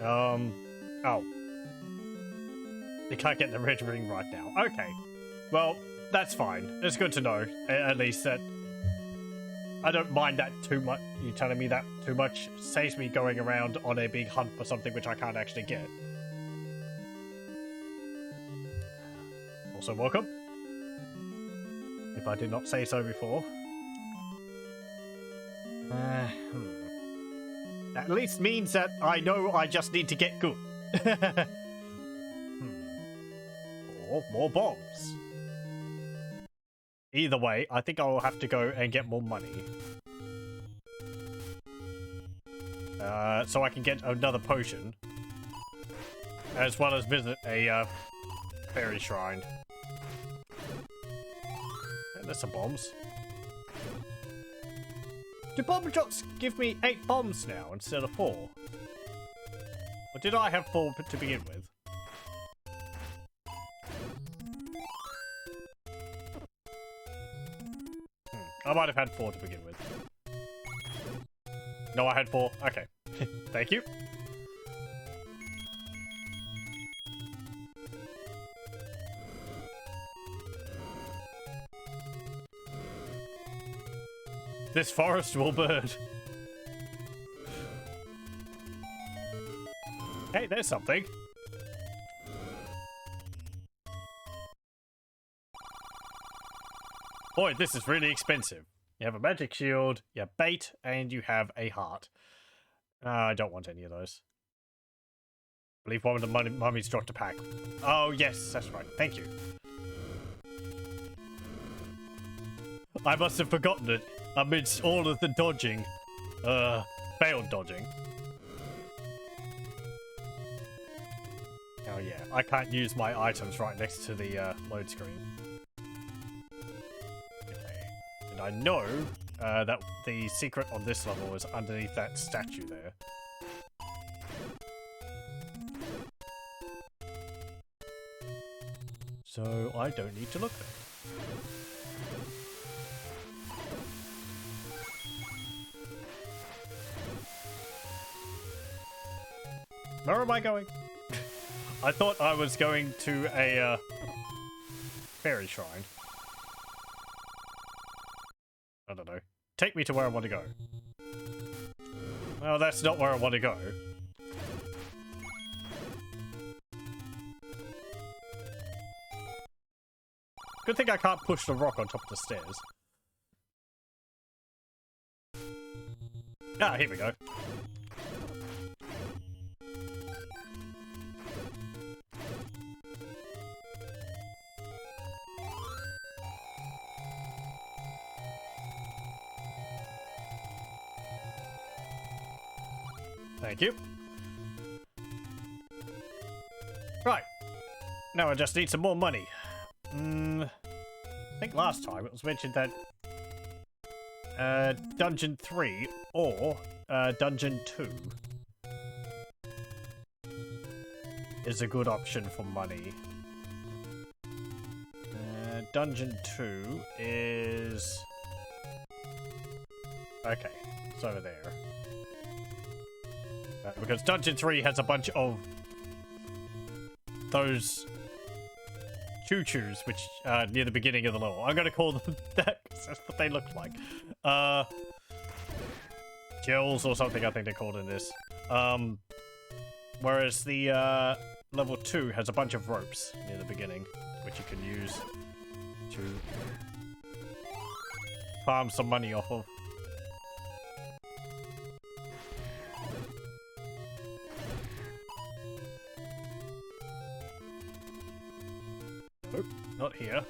Oh. You can't get the red ring right now. Okay. Well, that's fine. It's good to know, at least, that... I don't mind that too much. You telling me that too much saves me going around on a big hunt for something which I can't actually get. Also, welcome. If I did not say so before. At least means that I know I just need to get good. Or more bombs. Either way, I think I will have to go and get more money. So I can get another potion. As well as visit a fairy shrine. And there's some bombs. Do bomb shots give me 8 bombs now instead of 4? Or did I have 4 to begin with? I might have had 4 to begin with. No, I had 4. Okay. Thank you. This forest will burn. Hey, there's something. Boy, this is really expensive. You have a magic shield, you have bait, and you have a heart. I don't want any of those. I believe one of the mummies dropped a pack. Oh, yes, that's right. Thank you. I must have forgotten it amidst all of the dodging. Failed dodging. Oh, yeah. I can't use my items right next to the load screen. And I know that the secret on this level is underneath that statue there. So I don't need to look there. Where am I going? I thought I was going to a fairy shrine. I don't know. Take me to where I want to go. Well, that's not where I want to go. Good thing I can't push the rock on top of the stairs. Ah, here we go. Thank you. Right. Now I just need some more money. I think last time it was mentioned that Dungeon 3 or Dungeon 2 is a good option for money. Dungeon 2 is... Okay, it's over there. Because Dungeon 3 has a bunch of those choo-choos, which near the beginning of the level. I'm gonna call them that because that's what they look like. Gels or something, I think they're called in this. Whereas the level 2 has a bunch of ropes near the beginning, which you can use to farm some money off of. Nope, not here.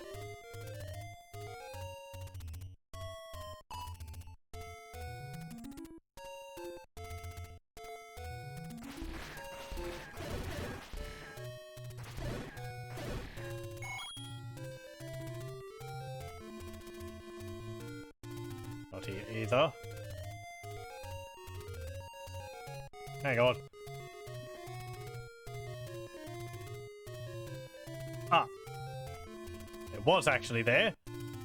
Not here either. Hang on. Ah. It was actually there.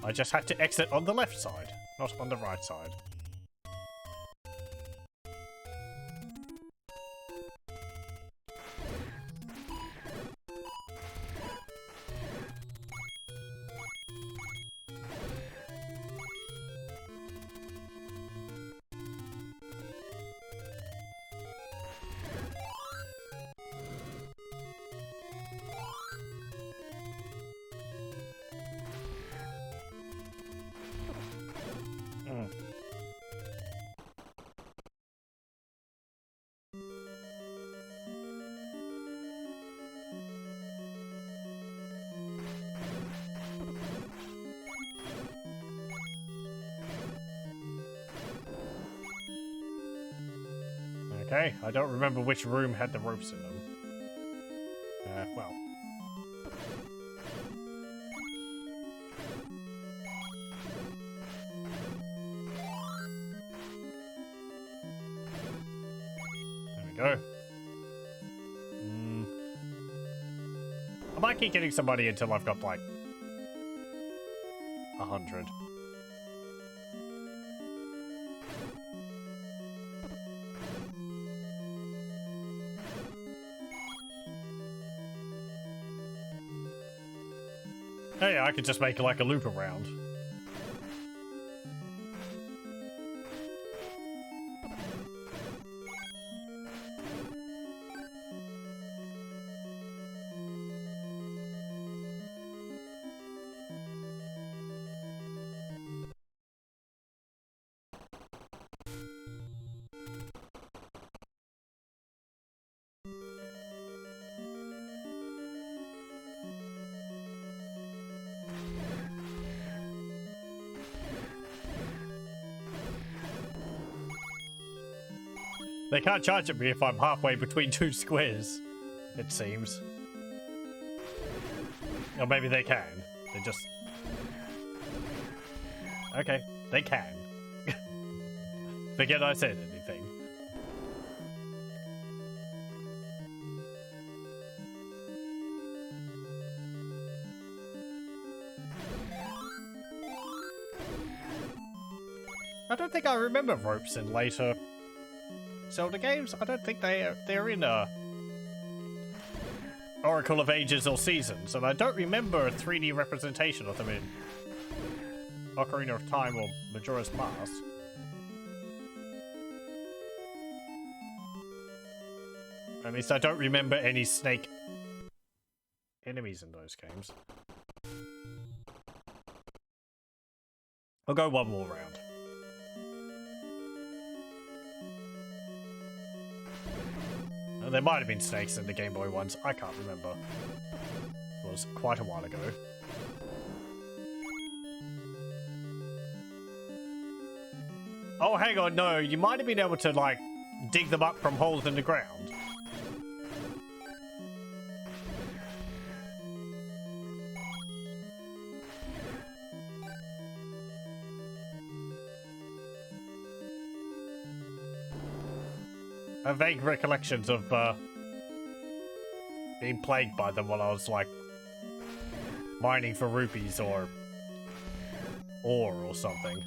I just had to exit on the left side, not on the right side. Okay, I don't remember which room had the ropes in them. Well. There we go. I might keep getting somebody until I've got, like, 100. Oh yeah, I could just make like a loop around. They can't charge at me if I'm halfway between two squares, it seems. Or maybe they can. They just... Okay, they can. Forget I said anything. I don't think I remember ropes in later Zelda games. I don't think they're in Oracle of Ages or Seasons, and I don't remember a 3D representation of them in Ocarina of Time or Majora's Mask. At least I don't remember any snake enemies in those games. I'll go one more round. There might have been snakes in the Game Boy ones. I can't remember. It was quite a while ago. Oh, hang on, no. You might have been able to, like, dig them up from holes in the ground. I have vague recollections of being plagued by them while I was like mining for rupees or ore or something.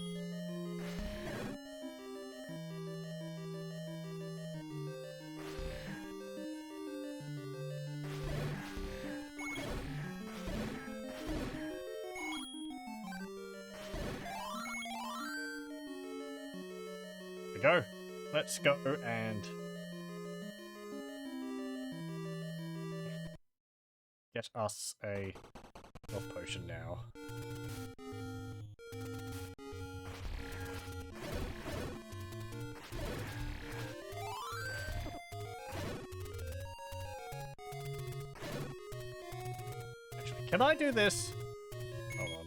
There we go. Let's go and get us a health potion now. Actually, can I do this? Hold on.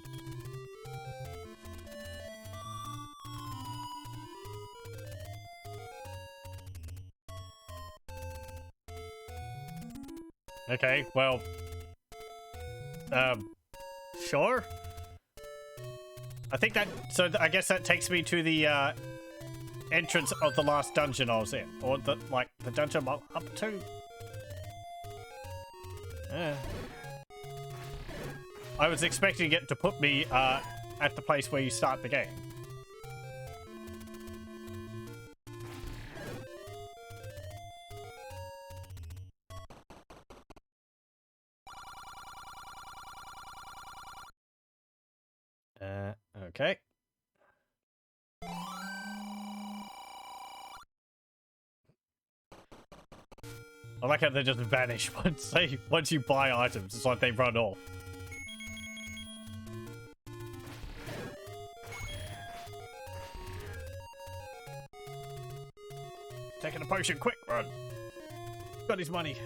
Okay, well, sure. I think that, so I guess that takes me to the, entrance of the last dungeon I was in. Or the, like, the dungeon I'm up to. I was expecting it to put me, at the place where you start the game. Okay. I like how they just vanish once you buy items. It's like they run off. Taking a potion, quick, run. Got his money.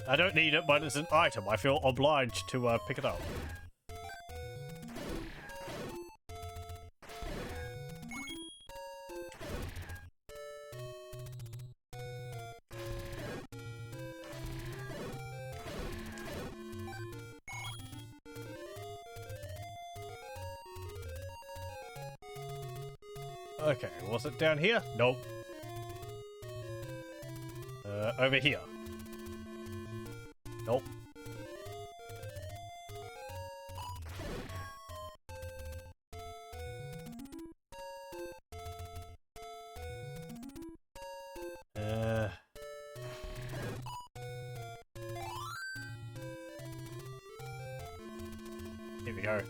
I don't need it, but it's an item. I feel obliged to pick it up. Okay, was it down here? Nope. Over here. Nope. Here we go.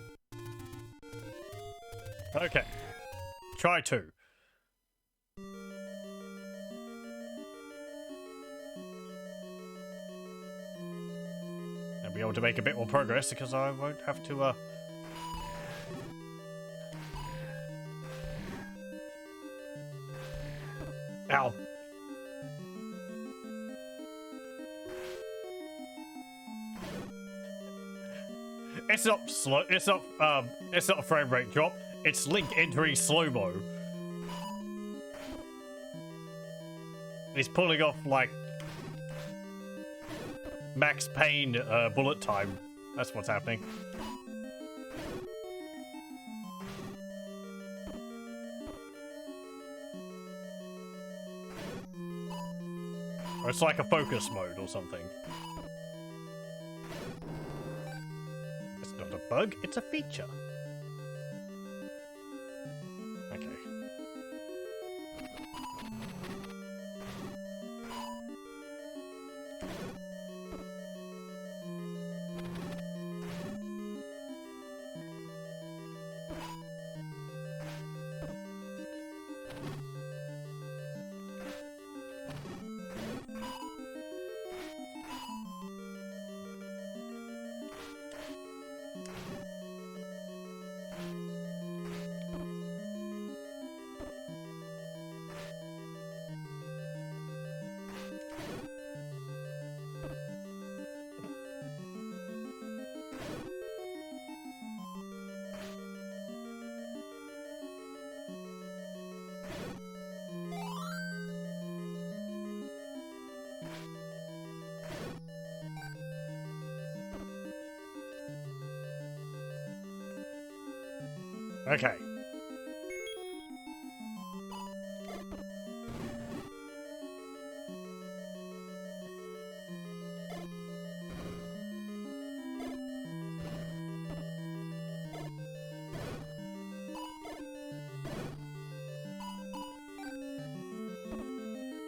Okay. Try 2. Be able to make a bit more progress because I won't have to Ow. It's not slow, it's not a frame rate drop, it's Link entering slow-mo. He's pulling off like Max Payne bullet time. That's what's happening. Or it's like a focus mode or something. It's not a bug, it's a feature. Okay. Okay.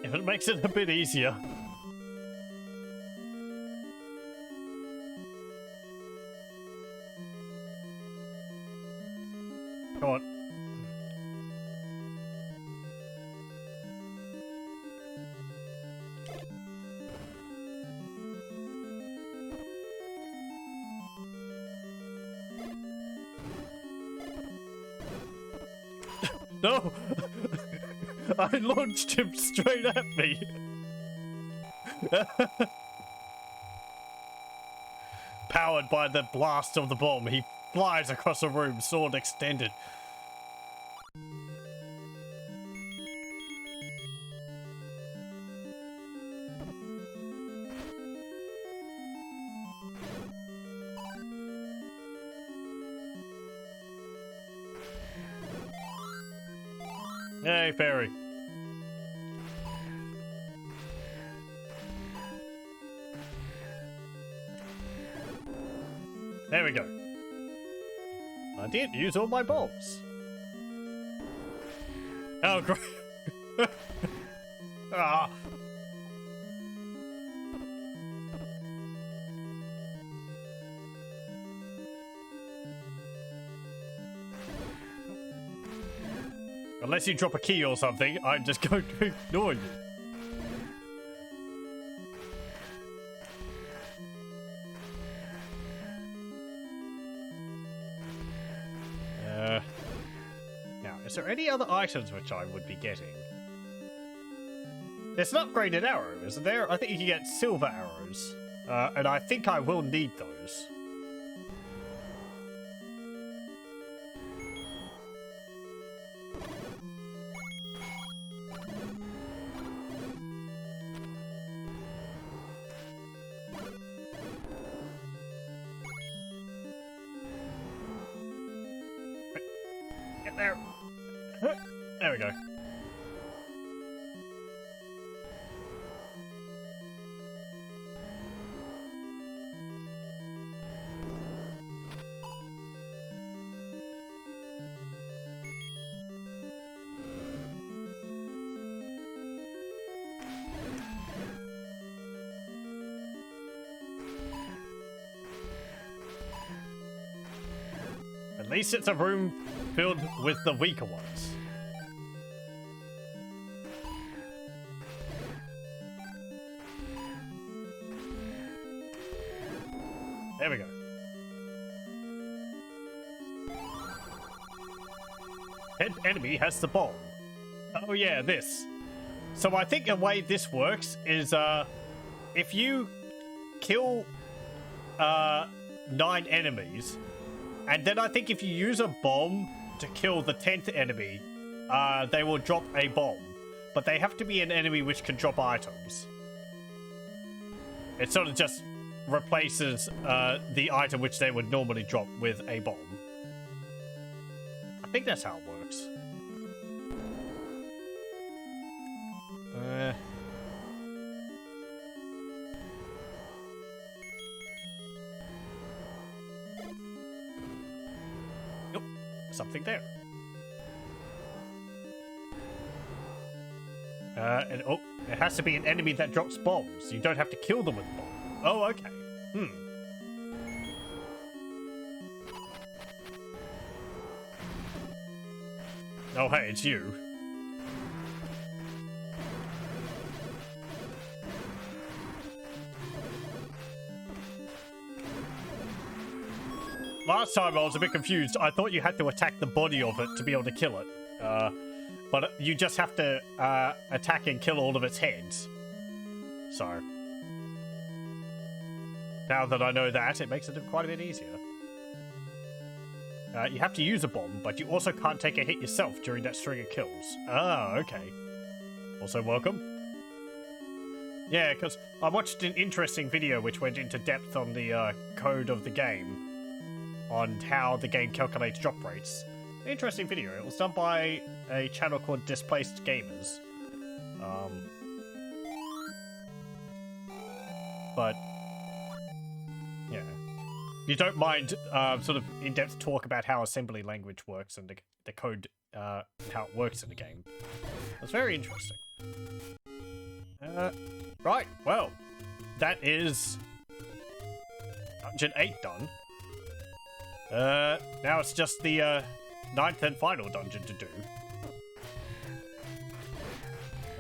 If it makes it a bit easier. Come on. No! I launched him straight at me! Powered by the blast of the bomb, he flies across the room, sword extended. Hey, fairy. There we go. I didn't use all my bombs. Oh, great. Ah. Unless you drop a key or something, I'm just going to ignore you. Now, is there any other items which I would be getting? There's an upgraded arrow, isn't there? I think you can get silver arrows. And I think I will need those. Get there. There we go. At least it's a room filled with the weaker ones. There we go. Head enemy has the bomb. Oh yeah, this. So I think the way this works is if you kill 9 enemies, and then I think if you use a bomb to kill the 10th enemy, they will drop a bomb. But they have to be an enemy which can drop items. It sort of just replaces the item which they would normally drop with a bomb. I think that's how it works. something there. And oh, it has to be an enemy that drops bombs. You don't have to kill them with a bomb. Oh, okay. Oh, hey, it's you. Last time I was a bit confused. I thought you had to attack the body of it to be able to kill it. But you just have to attack and kill all of its heads. So, now that I know that, it makes it quite a bit easier. You have to use a bomb, but you also can't take a hit yourself during that string of kills. Ah, okay. Also welcome. Yeah, because I watched an interesting video which went into depth on the code of the game, on how the game calculates drop rates. Interesting video. It was done by a channel called Displaced Gamers. But yeah, you don't mind sort of in-depth talk about how assembly language works and the code, how it works in the game. That's very interesting. Right, well, that is Dungeon 8 done. Now it's just the 9th and final dungeon to do.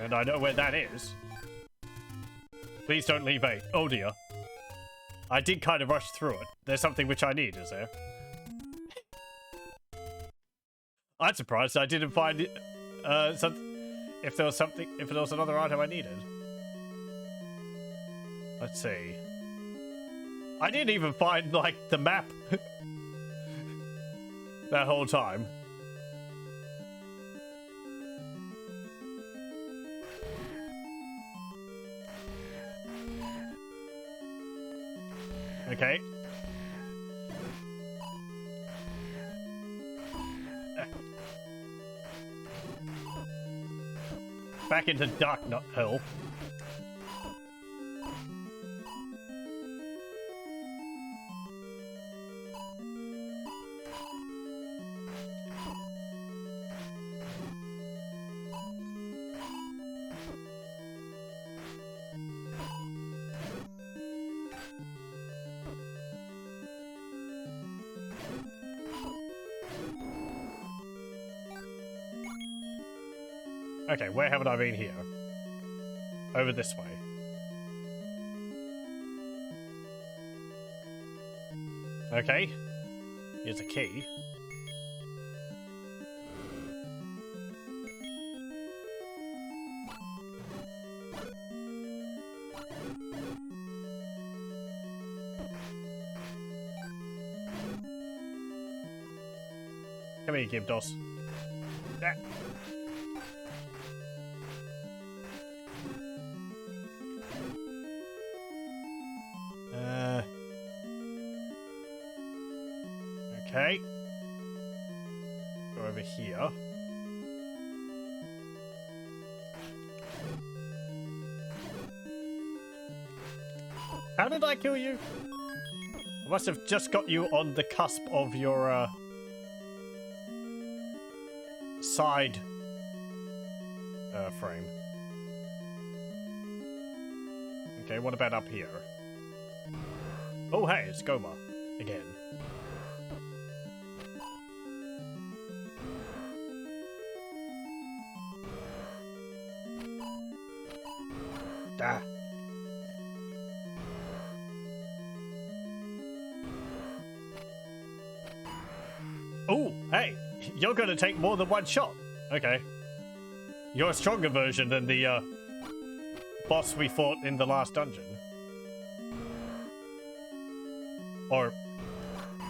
And I know where that is. Please don't leave 8. Oh dear. I did kind of rush through it. There's something which I need, is there? I'm surprised I didn't find it, if there was another item I needed. Let's see. I didn't even find, like, the map that whole time. Okay. Back into Dark Nut Hill. Okay, where haven't I been here? Over this way. Okay. Here's a key. Come here, Gibdos. Ah. Okay. Go over here. How did I kill you? I must have just got you on the cusp of your side frame. Okay, what about up here? Oh, hey, it's Goma again. Ah. Oh, hey, you're gonna take more than one shot. Okay. You're a stronger version than the boss we fought in the last dungeon. Or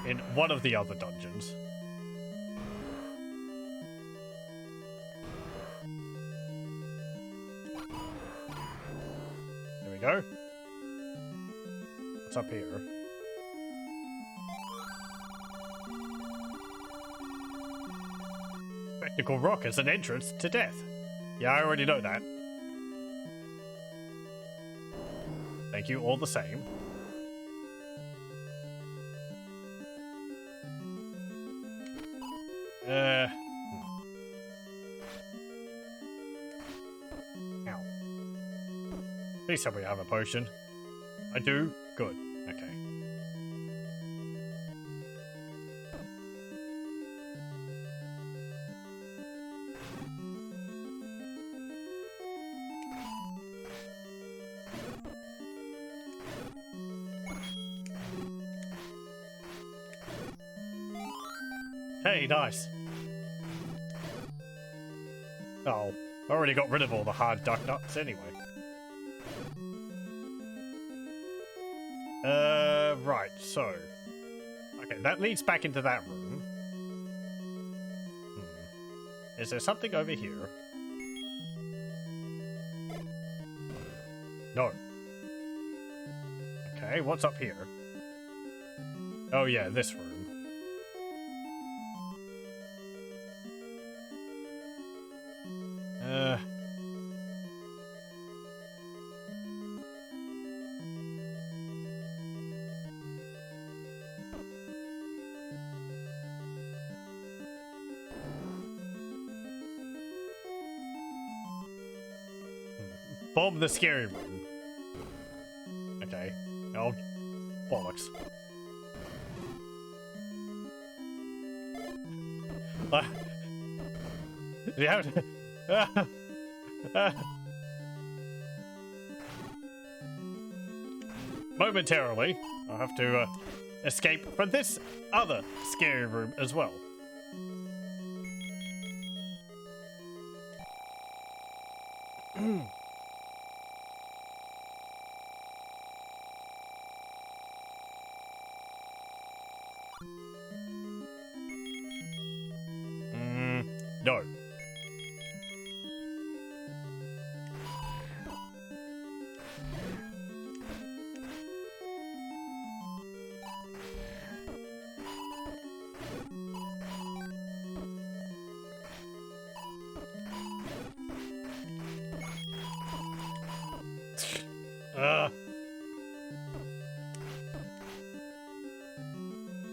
in one of the other dungeons. There we go. What's up here? Spectacle Rock is an entrance to death. Yeah, I already know that. Thank you all the same. Ow. Please tell me I have a potion. I do? Good. Okay. Hey, nice. Oh, I already got rid of all the hard duck nuts anyway. Right, so... Okay, that leads back into that room. Is there something over here? No. Okay, what's up here? Oh yeah, this room. Bomb the scary room. Okay. Oh, bollocks. Yeah. Momentarily, I'll have to escape from this other scary room as well. No.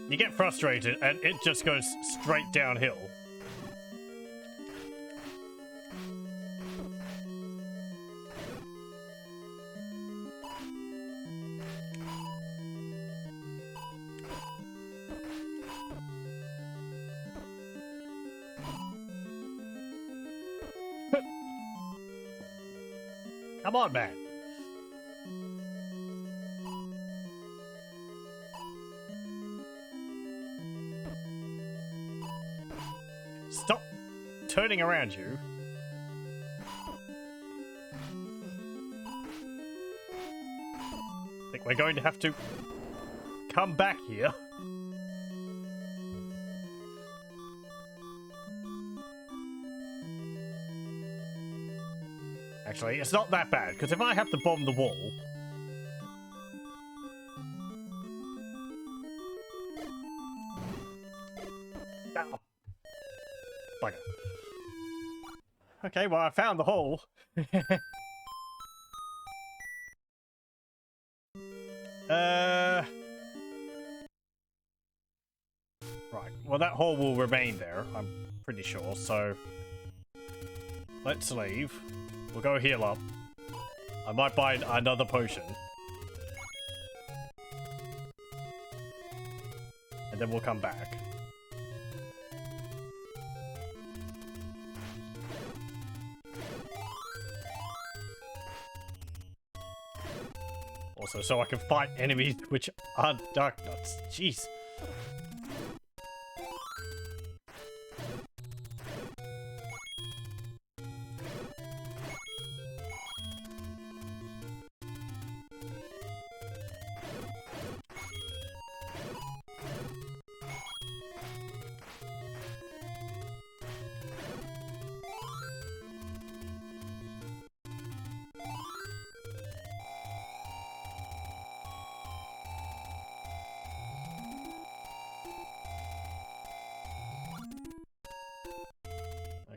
You get frustrated and it just goes straight downhill. Come on, man. Stop turning around, you. I think we're going to have to come back here. Actually, it's not that bad, because if I have to bomb the wall... Oh. Bugger. Okay, well, I found the hole. Right, well, that hole will remain there, I'm pretty sure, so... Let's leave. We'll go heal up. I might buy another potion. And then we'll come back. Also, so I can fight enemies which aren't dark nuts. Jeez.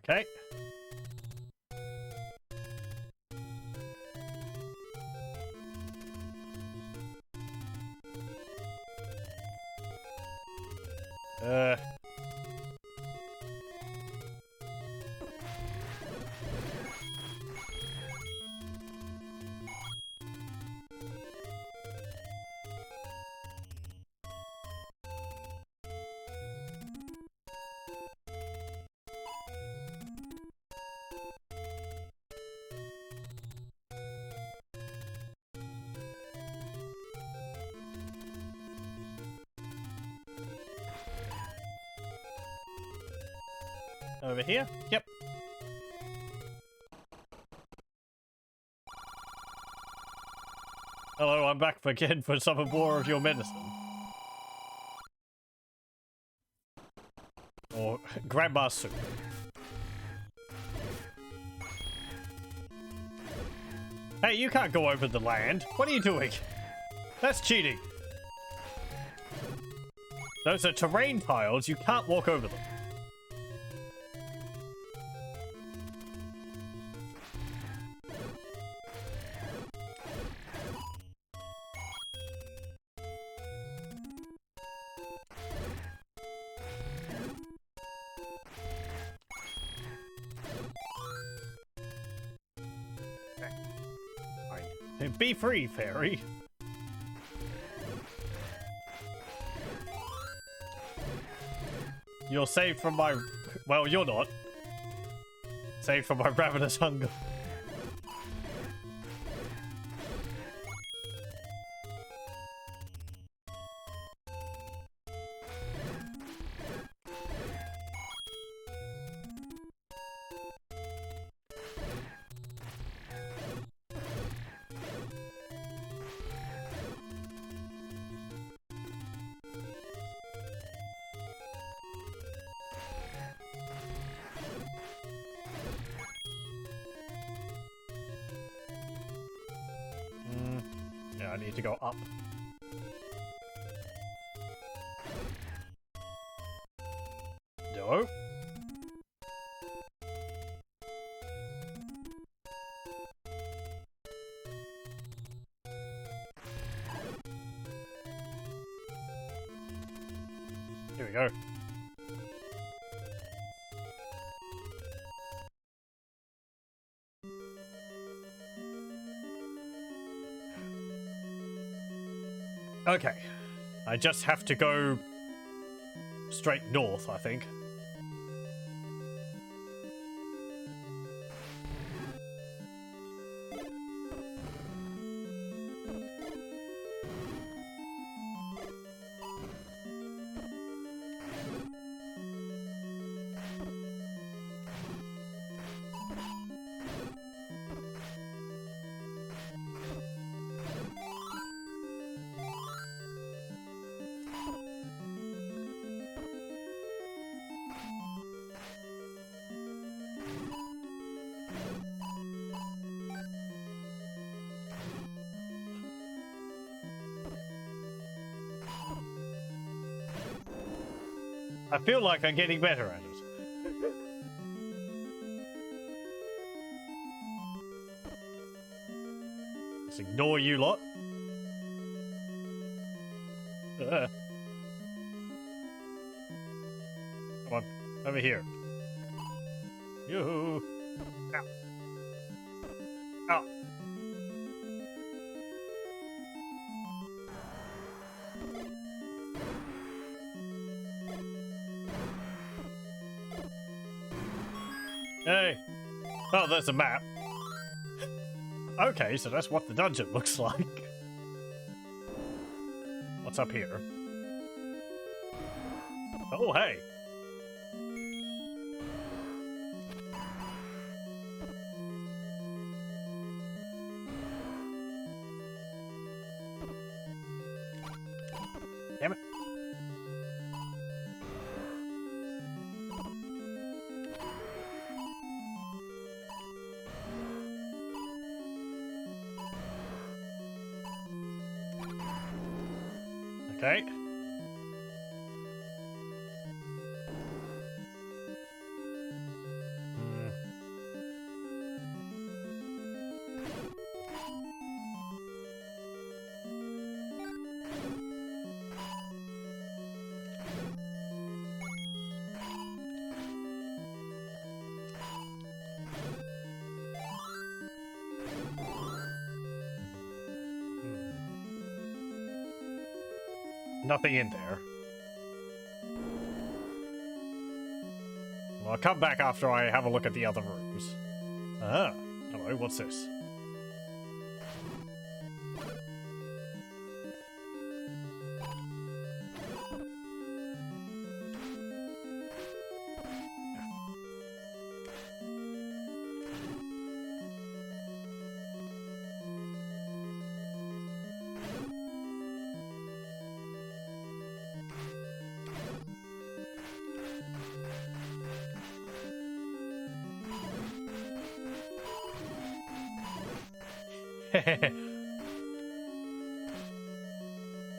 Okay. Over here? Yep. Hello, I'm back again for some more of your medicine. Or grandma's soup. Hey, you can't go over the land. What are you doing? That's cheating. Those are terrain tiles. You can't walk over them. Be free, fairy. You're saved from my... Well, you're not. Saved from my ravenous hunger. I need to go up. No. Here we go. Okay. I just have to go straight north, I think. I feel like I'm getting better at it. Just ignore you lot. Come on, over here. Yoo-hoo. Ow. Ow. Hey. Oh, there's a map. Okay, so that's what the dungeon looks like. What's up here? Oh, hey. Damn it. Okay. Nothing in there. Well, I'll come back after I have a look at the other rooms. Ah, hello, what's this?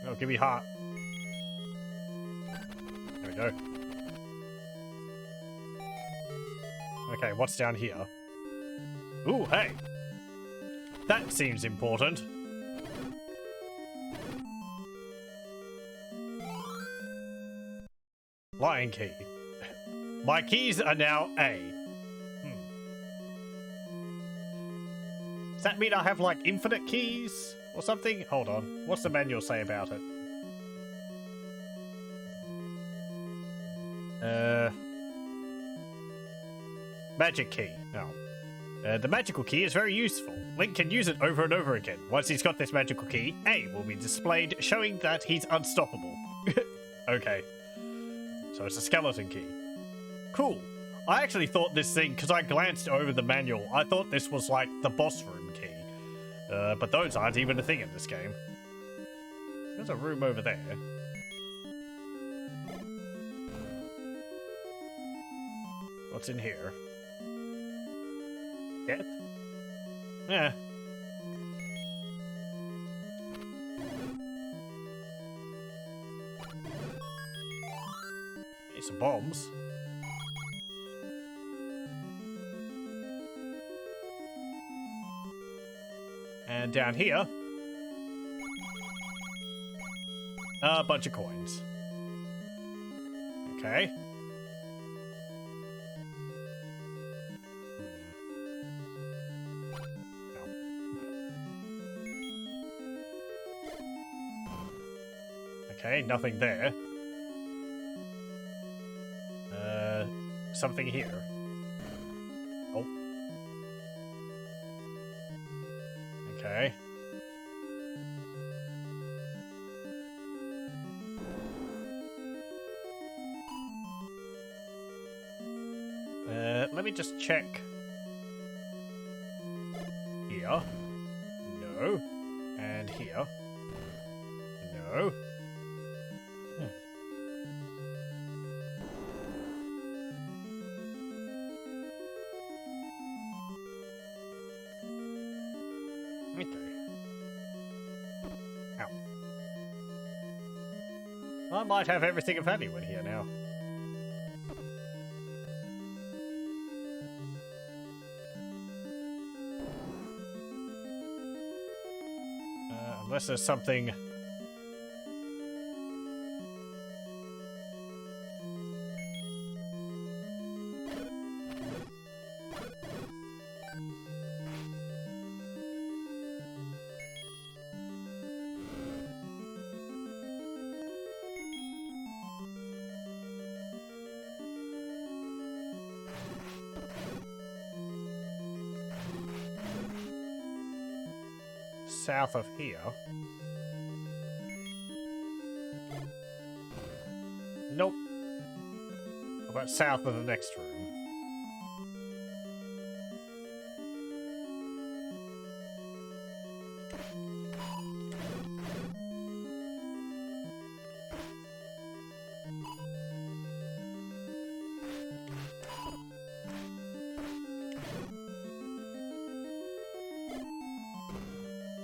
Oh, give me heart. There we go. Okay, what's down here? Ooh, hey! That seems important. Lion key. My keys are now A. Does that mean I have, like, infinite keys or something? Hold on. What's the manual say about it? Magic key. No. The magical key is very useful. Link can use it over and over again. Once he's got this magical key, A will be displayed, showing that he's unstoppable. Okay. So it's a skeleton key. Cool. I actually thought this thing, because I glanced over the manual, I thought this was like the boss room key. But those aren't even a thing in this game. There's a room over there. What's in here? Death? Yeah. Here's some bombs. And down here, a bunch of coins. Okay. Okay, nothing there. Something here. Oh. Okay. Let me just check. Here. No. And here. No. I might have everything of value in here now. Unless there's something... south of here. Nope. How about south of the next room?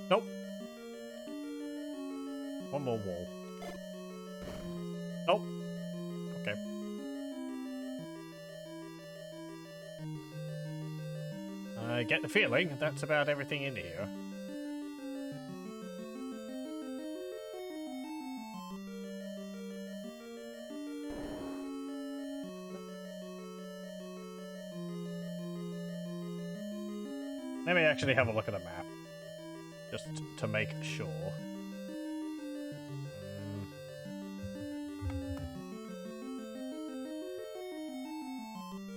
Nope. One more wall. Oh. Okay. I get the feeling that's about everything in here. Let me actually have a look at a map. Just to make sure.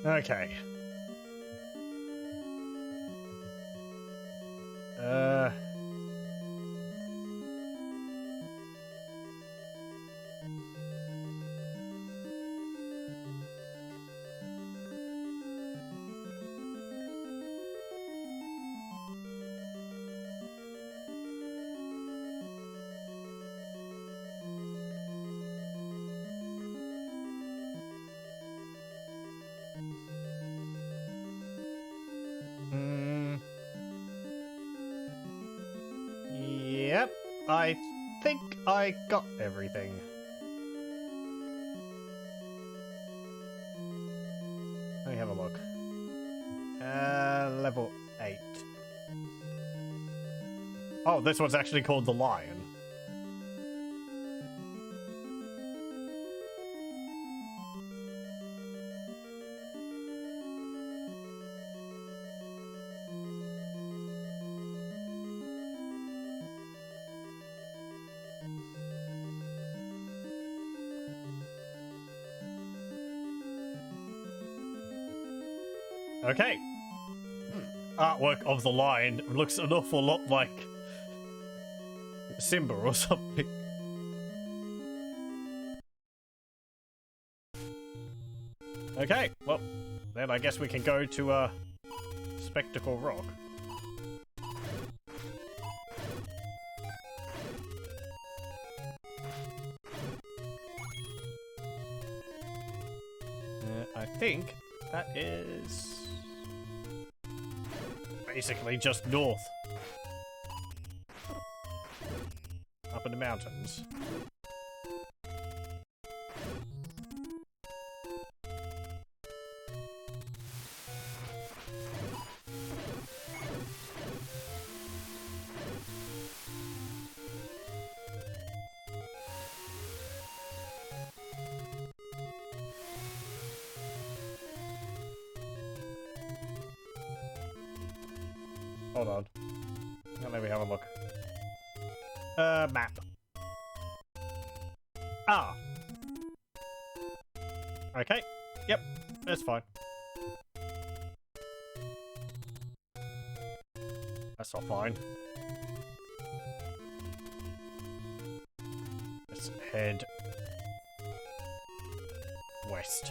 Okay. I think I got everything. Let me have a look. Level 8. Oh, this one's actually called the Lion. Okay. Artwork of the lion looks an awful lot like Simba or something. Okay, well, then I guess we can go to Spectacle Rock. I think that is basically just north. Up in the mountains. Hold on. Now let me have a look. Map. Ah. Okay. Yep. That's fine. That's not fine. Let's head west.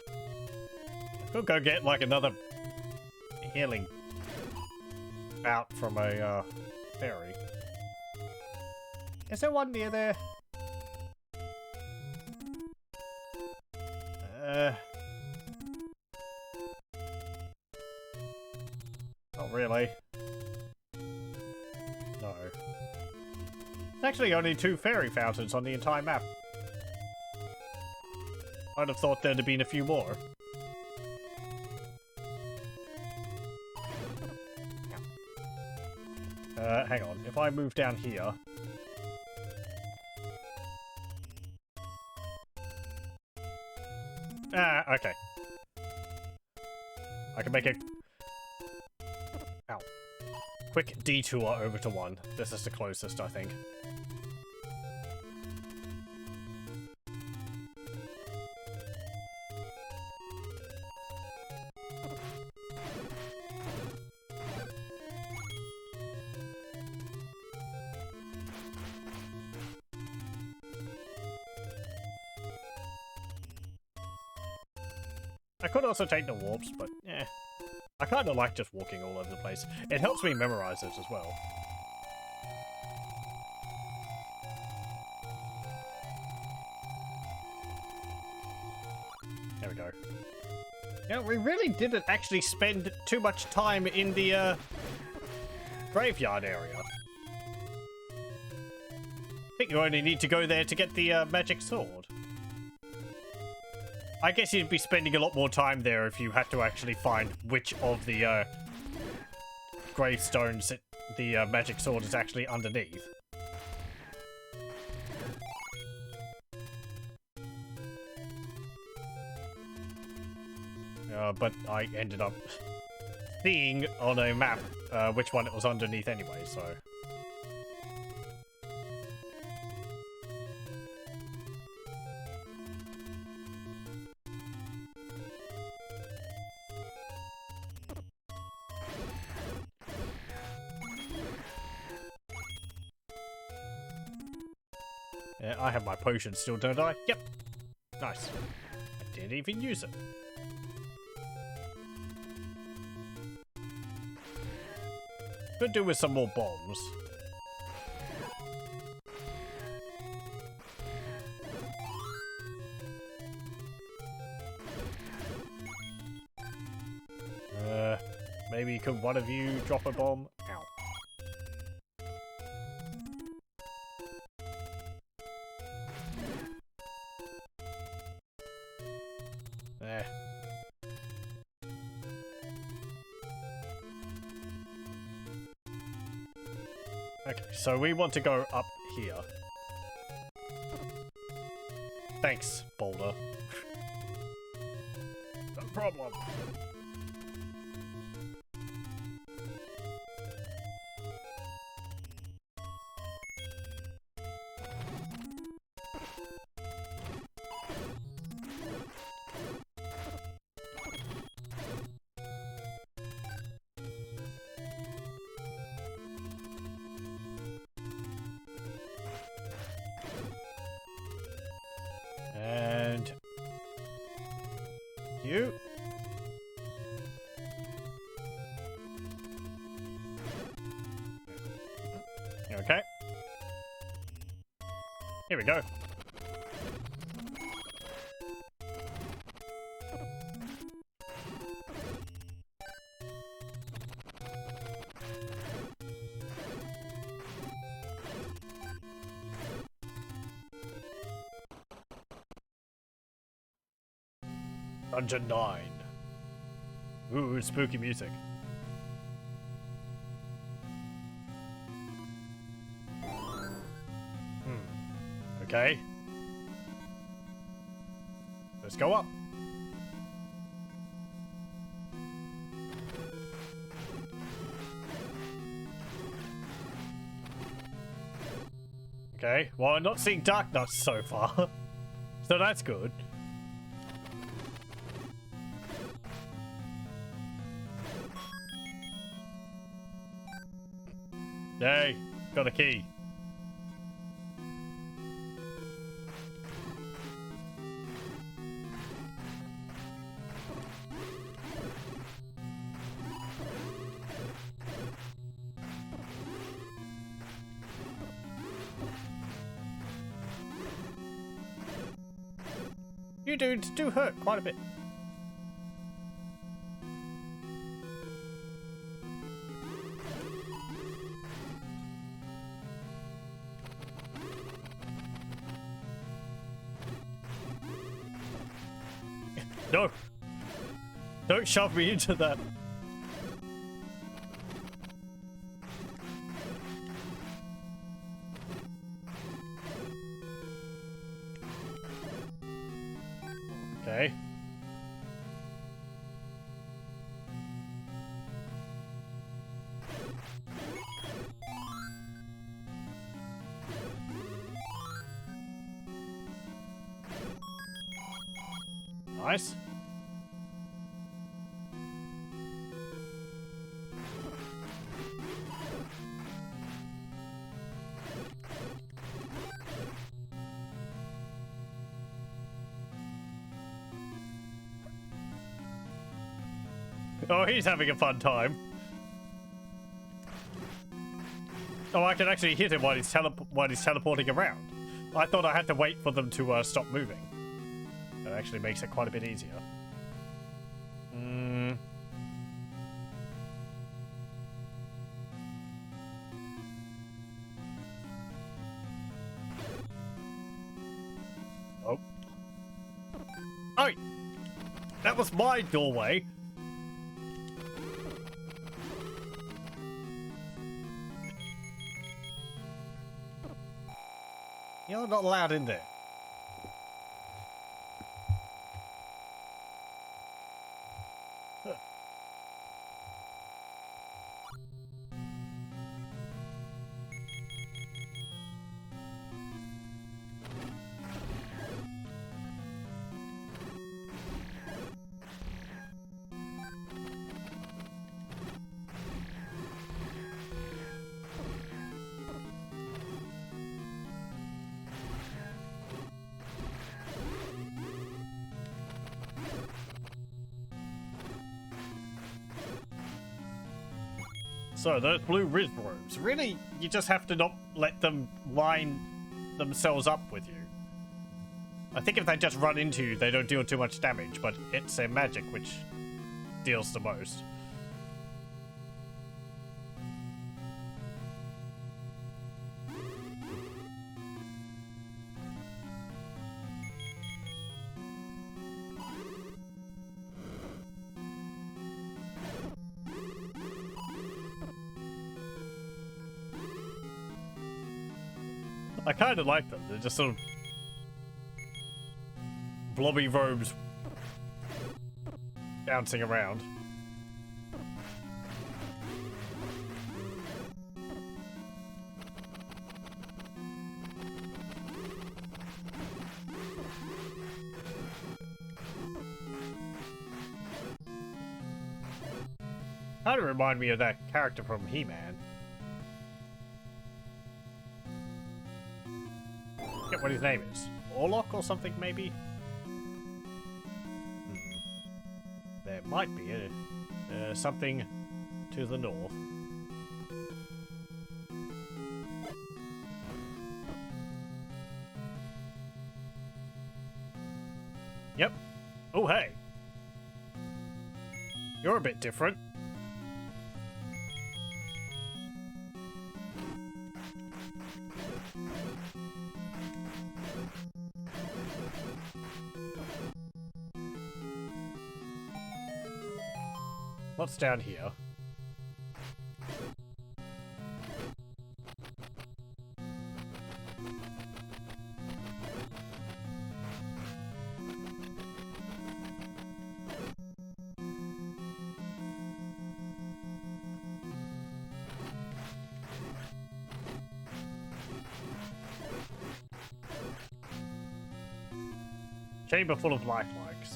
I could go get like another healing out from a ferry. Is there one near there? Not really. No. There's actually only 2 fairy fountains on the entire map. I'd have thought there'd have been a few more. Hang on. If I move down here... Ah, okay. I can make a... Ow. Quick detour over to one. This is the closest, I think. I could also take the warps, but yeah. I kind of like just walking all over the place. It helps me memorize this as well. There we go. Yeah, we really didn't actually spend too much time in the graveyard area. I think you only need to go there to get the magic sword. I guess you'd be spending a lot more time there if you had to actually find which of the gravestones that the magic sword is actually underneath. But I ended up seeing on a map which one it was underneath anyway, so... Yeah, I have my potion still, don't I? Yep. Nice. I didn't even use it. Could do with some more bombs. Maybe could one of you drop a bomb? Ow. Okay, so we want to go up here. Thanks, Boulder. No problem. And you. Okay. Here we go. Dungeon 9. Ooh, spooky music. Okay. Let's go up. Okay, well, I'm not seeing dark nuts so far. So that's good. Hey, got a key. You dudes do hurt quite a bit. No! Don't shove me into that. Okay. Nice. Oh, he's having a fun time. Oh, I can actually hit him while he's teleporting around. I thought I had to wait for them to stop moving. That actually makes it quite a bit easier. Oh. Oh! That was my doorway. You're not allowed in there. So, those blue robes, really, you just have to not let them line themselves up with you. I think if they just run into you, they don't deal too much damage, but it's their magic which deals the most. I kind of like them. They're just sort of blobby robes bouncing around. Kind of remind me of that character from He-Man. Forget what his name is. Orlok or something, maybe? There might be something to the north. Yep. Oh, hey. You're a bit different. What's down here? Chamber full of lifelikes.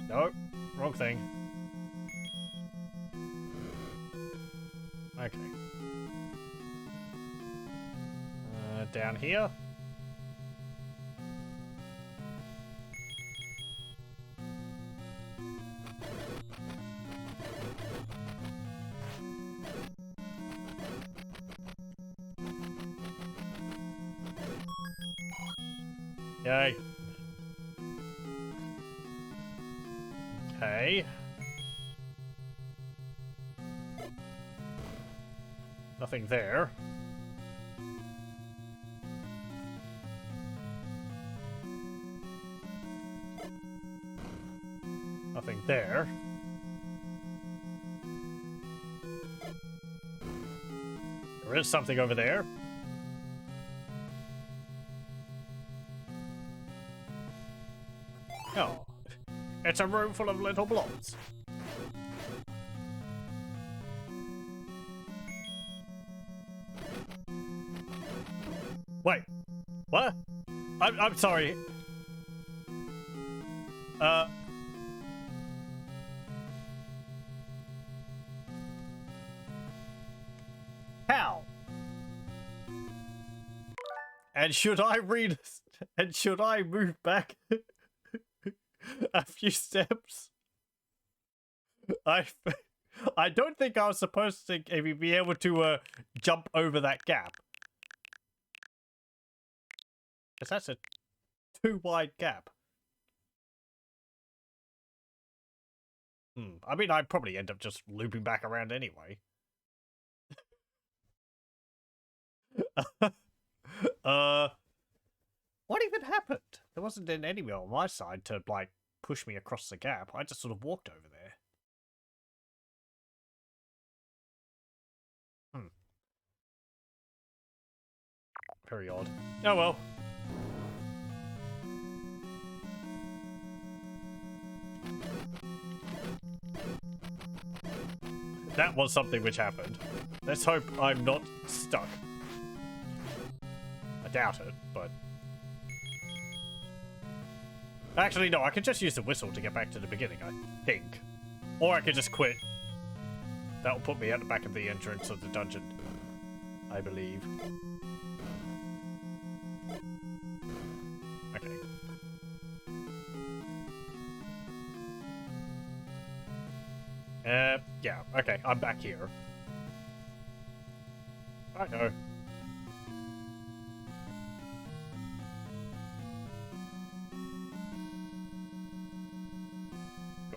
No, wrong thing. Okay. Down here. Yay. Okay. Nothing there. Nothing there. There is something over there. Oh. It's a room full of little blobs. Wait. What? I'm sorry. How? And should I read? And should I move back a few steps? I don't think I was supposed to be able to jump over that gap. Because that's a too wide gap. I mean, I'd probably end up just looping back around anyway. What even happened? There wasn't anywhere on my side to, like, push me across the gap. I just sort of walked over there. Very odd. Oh well. That was something which happened. Let's hope I'm not stuck. I doubt it, but... Actually, no, I can just use the whistle to get back to the beginning, I think. Or I could just quit. That'll put me at the back of the entrance of the dungeon, I believe. Okay. Yeah, okay, I'm back here. I know.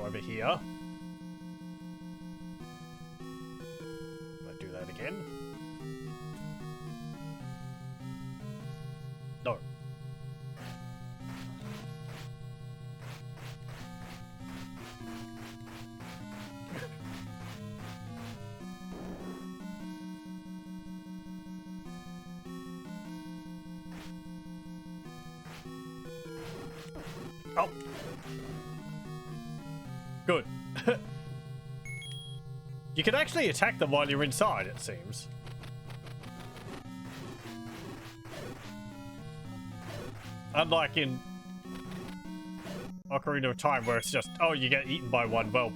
over here. Let's do that again. No. Oh. Good. You can actually attack them while you're inside, it seems. Unlike in Ocarina of Time, where it's just, oh, you get eaten by one, well,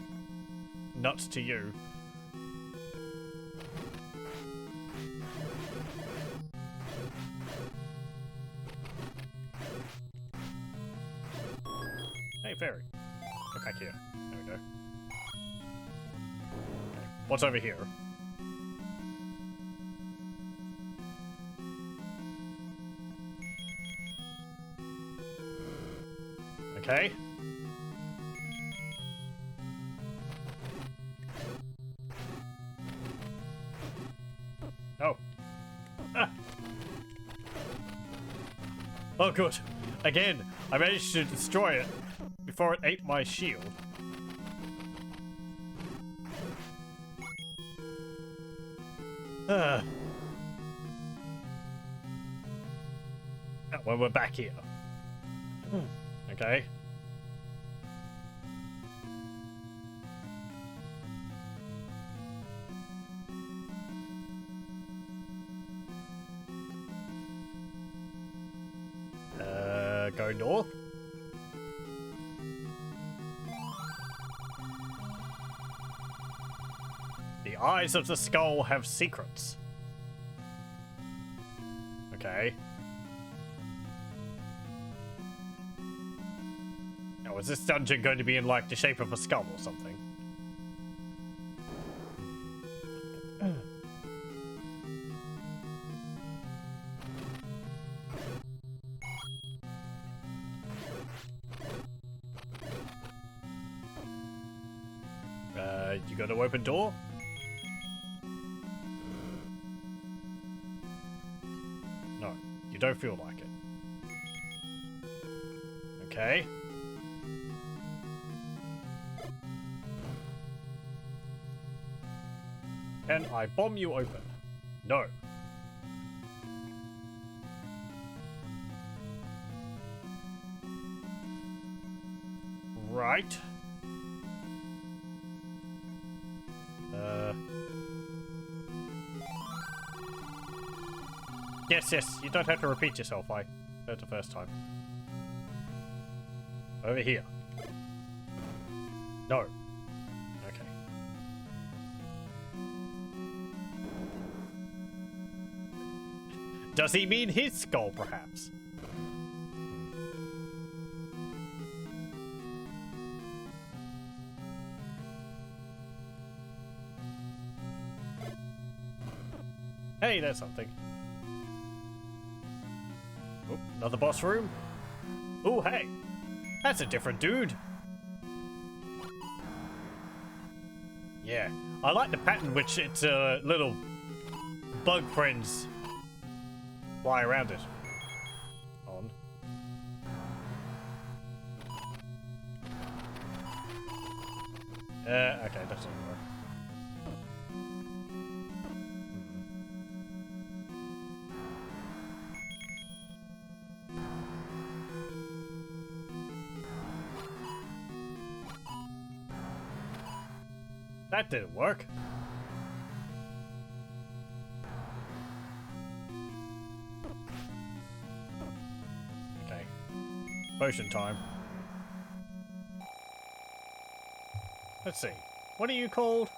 nuts to you. Hey, fairy. Get back here. There we go. Okay. What's over here? Okay. Oh. Ah. Oh, good. Again, I managed to destroy it before it ate my shield. Oh, well, we're back here. Okay. Go north. The eyes of the skull have secrets. Okay. Now, is this dungeon going to be in, like, the shape of a skull or something? You got an open door? No, you don't feel like it. Okay. Can I bomb you open? No. Right. Yes, you don't have to repeat yourself. I heard the first time. Over here. No. Okay. Does he mean his skull, perhaps? Hey, there's something. Oh, another boss room. Oh, hey. That's a different dude. Yeah. I like the pattern which its little bug friends fly around it. On. Okay, that doesn't work. That didn't work. Okay. Potion time. Let's see. What are you called?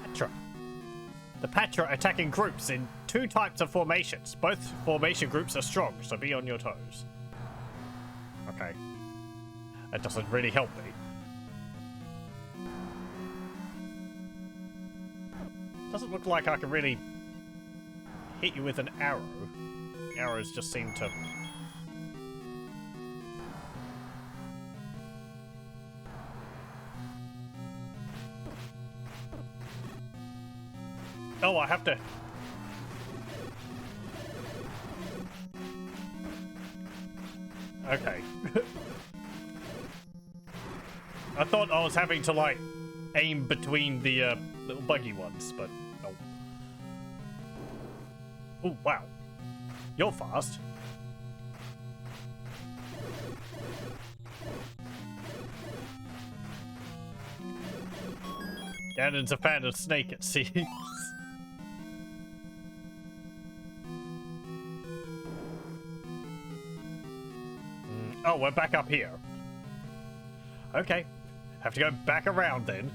Petra. The Petra attack in groups in 2 types of formations. Both formation groups are strong, so be on your toes. Okay. That doesn't really help me. Doesn't look like I can really hit you with an arrow. Arrows just seem to... Oh, I have to... Okay. I thought I was having to, like, aim between the little buggy ones, but no. Oh, wow. You're fast. Ganon's a fan of Snake, it seems. Oh, we're back up here. Okay. Have to go back around then.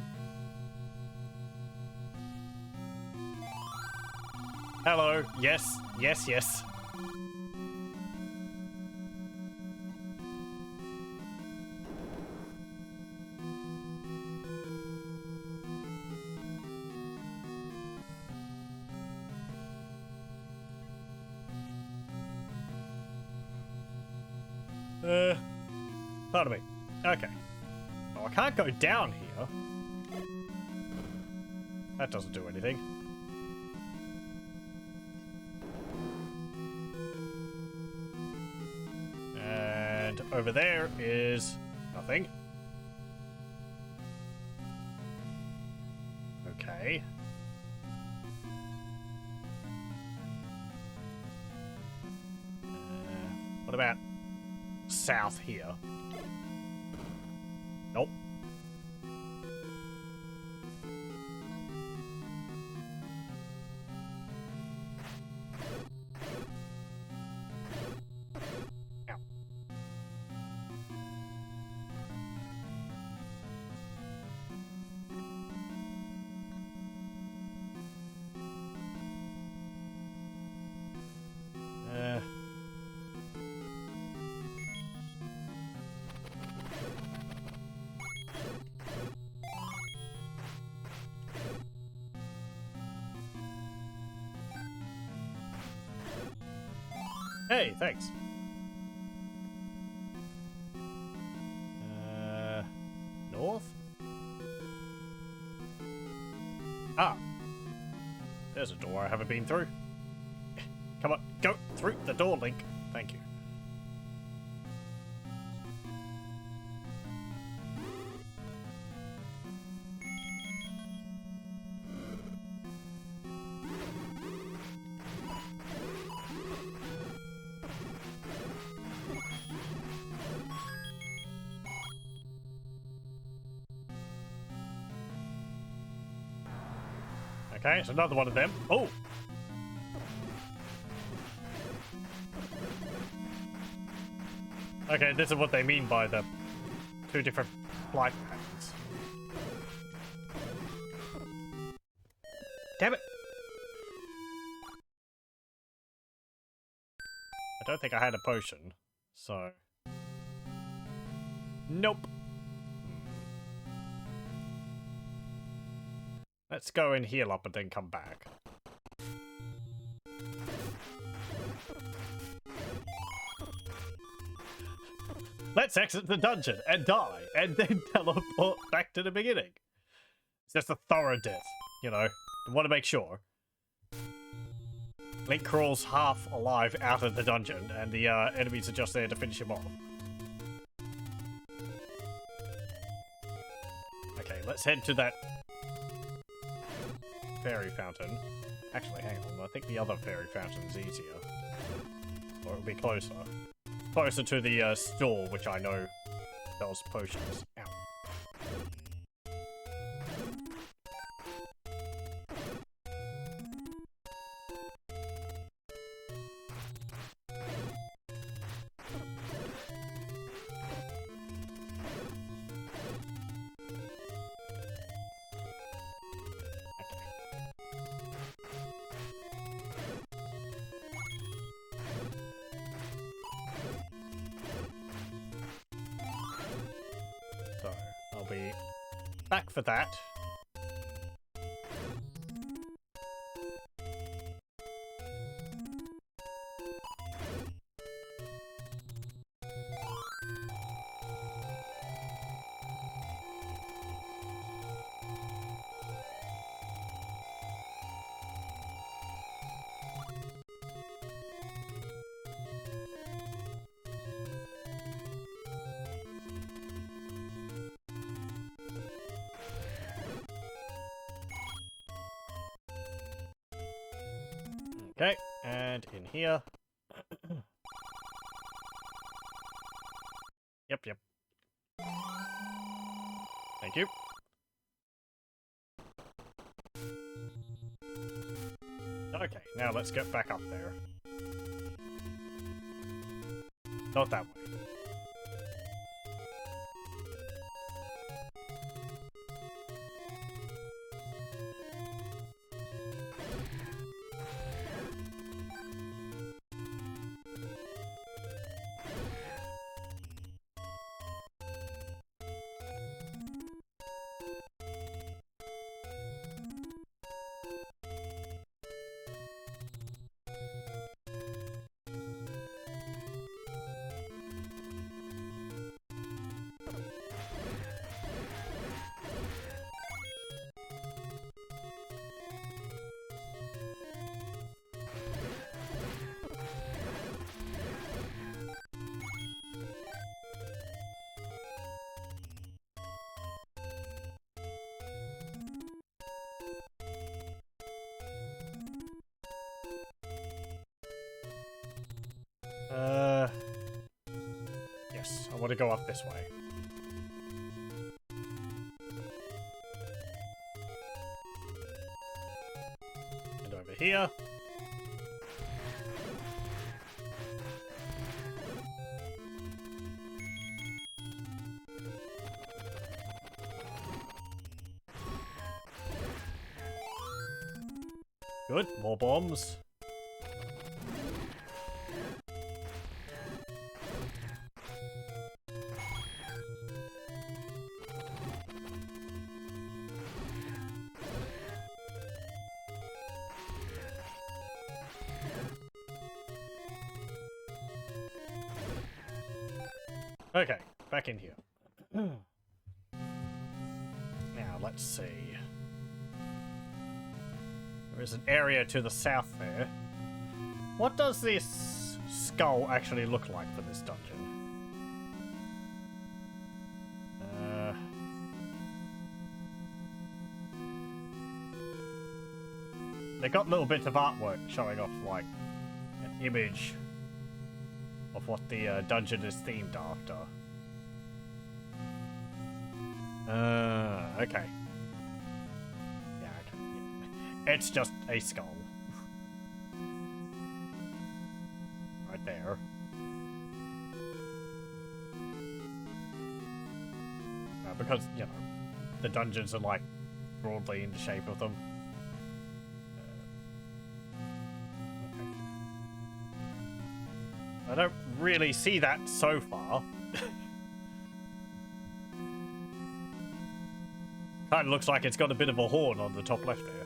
Hello. Yes. Yes, yes. Pardon me. Okay. Oh, I can't go down here. That doesn't do anything. And over there is nothing. Okay. What about south here? Nope. Ow. Hey, thanks. North? Ah. There's a door I haven't been through. Come on, go through the door, Link. Thank you. Okay, it's another one of them. Oh! Okay, this is what they mean by the two different life patterns. Damn it! I don't think I had a potion, so... Nope. Let's go and heal up and then come back. Let's exit the dungeon and die, and then teleport back to the beginning. It's just a thorough death, you know. I want to make sure. Link crawls half alive out of the dungeon, and the enemies are just there to finish him off. Okay, let's head to that fairy fountain. Actually, hang on. I think the other fairy fountain is easier. Or it'll be closer. Closer to the store, which I know sells potions. Ow. I'll be back for that. Okay, and in here. Yep. Thank you. Okay, now let's get back up there. Not that way. Yes, I want to go up this way. And over here. Good, more bombs. Okay, back in here. Now, let's see. There is an area to the south there. What does this skull actually look like for this dungeon? They got little bits of artwork showing off, like, an image of what the dungeon is themed after. Okay. Yeah, okay. Yeah. It's just a skull. Right there. Because, you know, the dungeons are, like, broadly in the shape of them. I don't really see that so far. Kind of looks like it's got a bit of a horn on the top left there.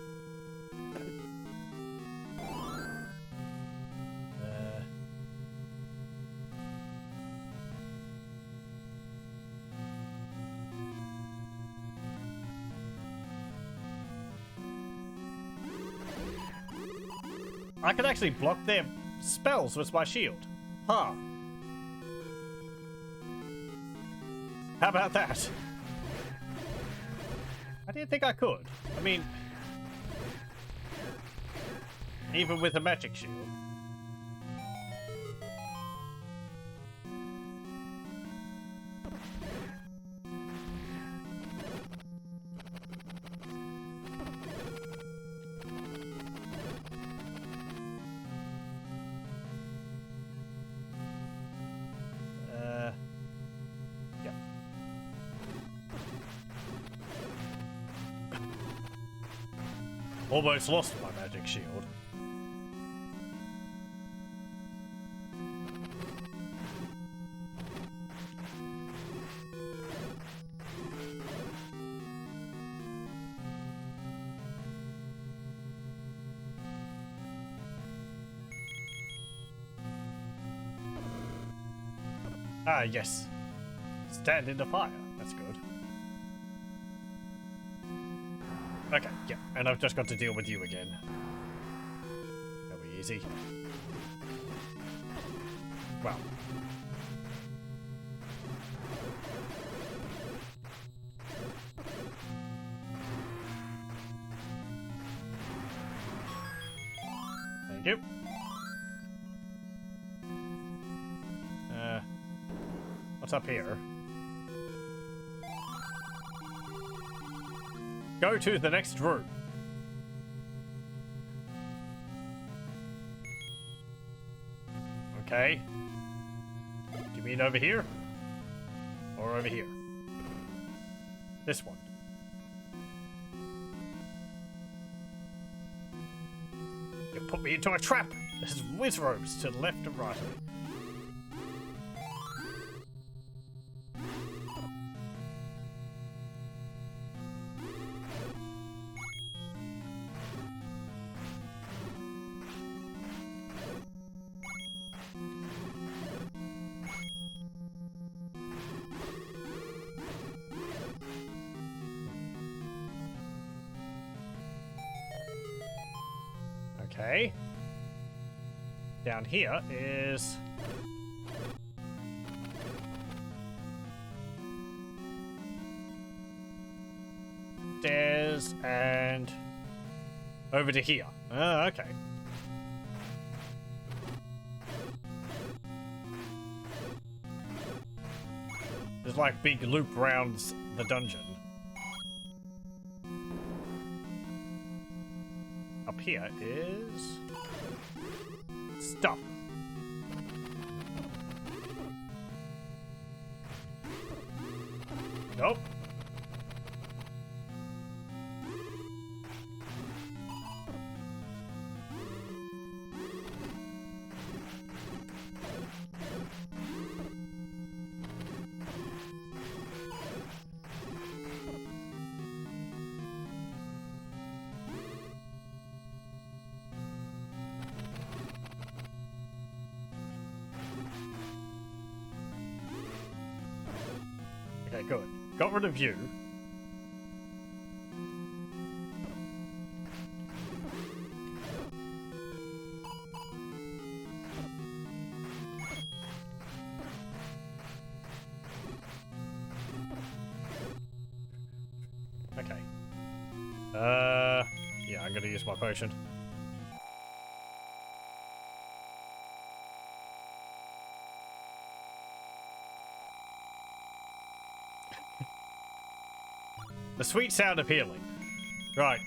I can actually block their spells with my shield. Huh. How about that? I didn't think I could. I mean, even with a magic shield. Almost lost my magic shield. Ah, yes. Stand in the fire. That's good. Okay, yeah, and I've just got to deal with you again. That'll be easy. Well. Thank you. What's up here? Go to the next room. Okay. Do you mean over here? Or over here? This one. You put me into a trap! There's whiz ropes to the left and right of me. Okay. Down here is... stairs and... over to here. Oh, okay. There's like big loop rounds the dungeon. Up here is... stuff. Nope. Okay, good. Got rid of you. Okay. Yeah, I'm gonna use my potion. The sweet sound of healing. Right.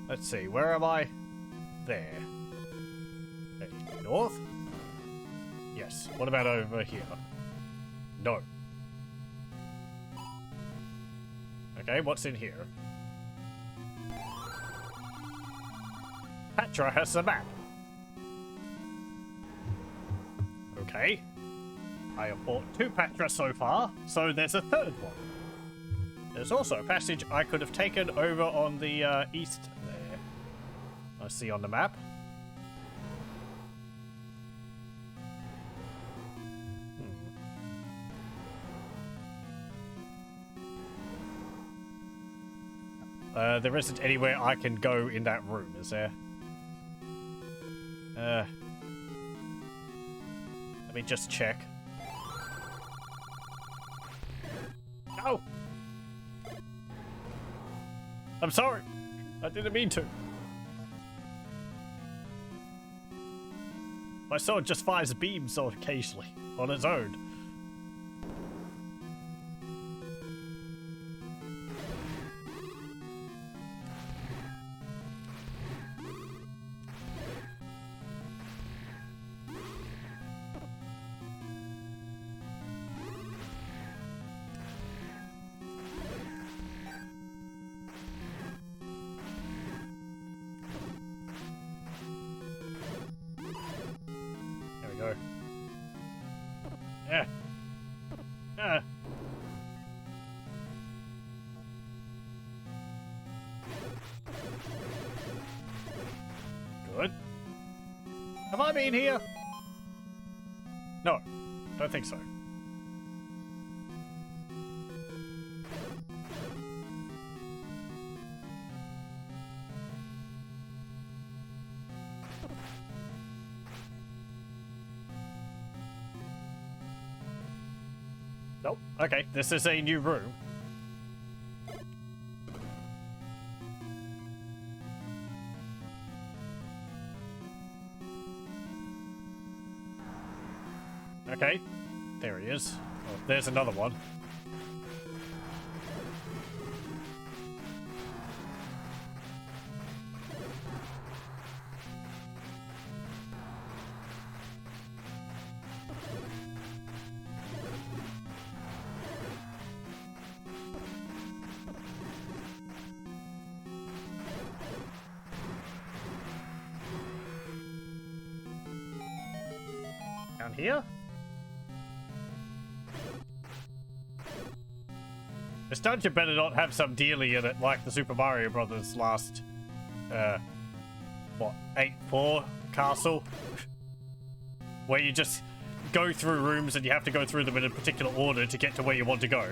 Let's see. Where am I? There. Okay. North? Yes. What about over here? No. Okay, what's in here? Patra has a map. Okay. I have bought 2 Patra so far, so there's a 3rd one. There's also a passage I could have taken over on the east there. I see on the map. There isn't anywhere I can go in that room, is there? Let me just check. No! I'm sorry. I didn't mean to. My sword just fires beams occasionally, on its own. Go. Yeah. Good. Have I been here? No, don't think so. Nope. Okay, this is a new room. Okay. There he is. Oh, there's another one. Down here? This dungeon better not have some dealie in it like the Super Mario Brothers last, what, 8-4 castle? Where you just go through rooms and you have to go through them in a particular order to get to where you want to go.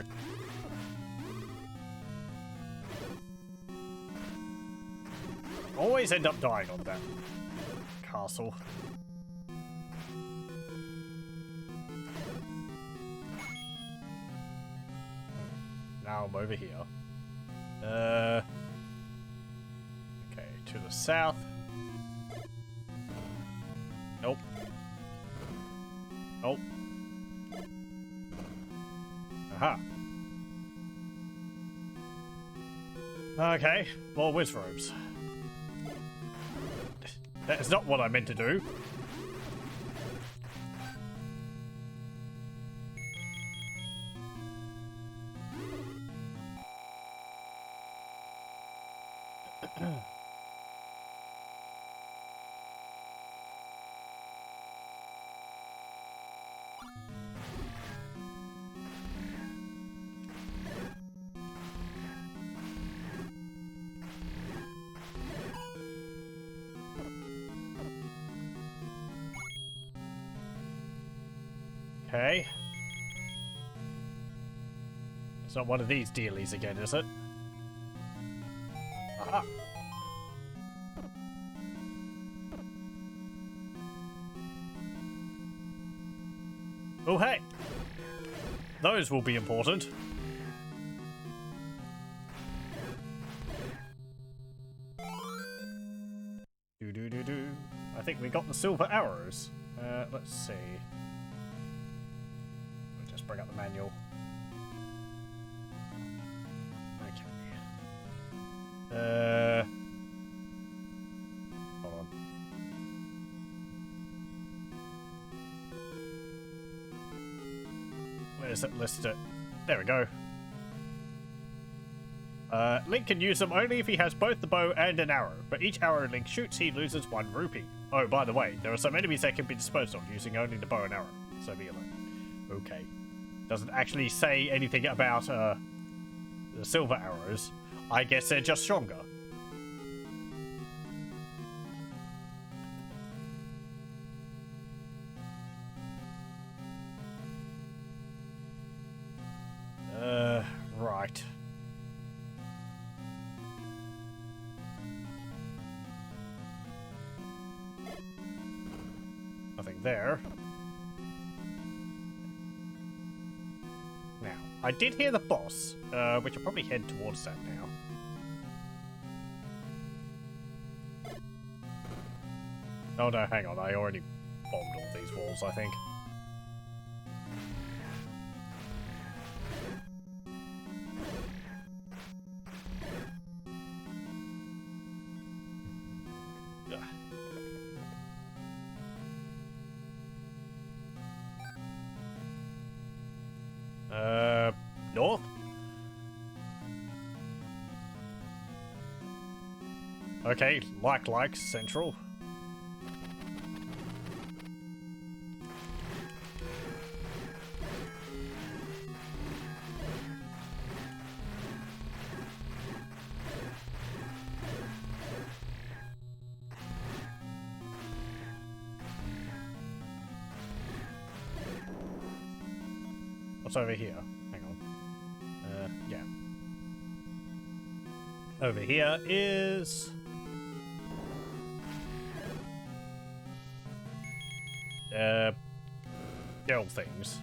Always end up dying on that castle. Now I'm over here. Okay, to the south. Nope. Nope. Aha. Okay, more whiz robes. That is not what I meant to do. Okay. It's not one of these dealies again, is it? Aha. Oh, hey! Those will be important. Do-do-do-do. I think we got the silver arrows. Let's see. We'll just bring up the manual. Okay. Hold on. Where's it listed? There we go. Link can use them only if he has both the bow and an arrow, but each arrow Link shoots, he loses 1 rupee. Oh, by the way, there are some enemies that can be disposed of using only the bow and arrow, so be alert. Okay. Doesn't actually say anything about, the silver arrows. I guess they're just stronger. Right. Nothing there. Now, I did hear the boss, which I'll probably head towards that now. Oh no, hang on, I already bombed all these walls, I think. North? Okay, like, central. What's over here? Hang on. Yeah. Over here is... girl things.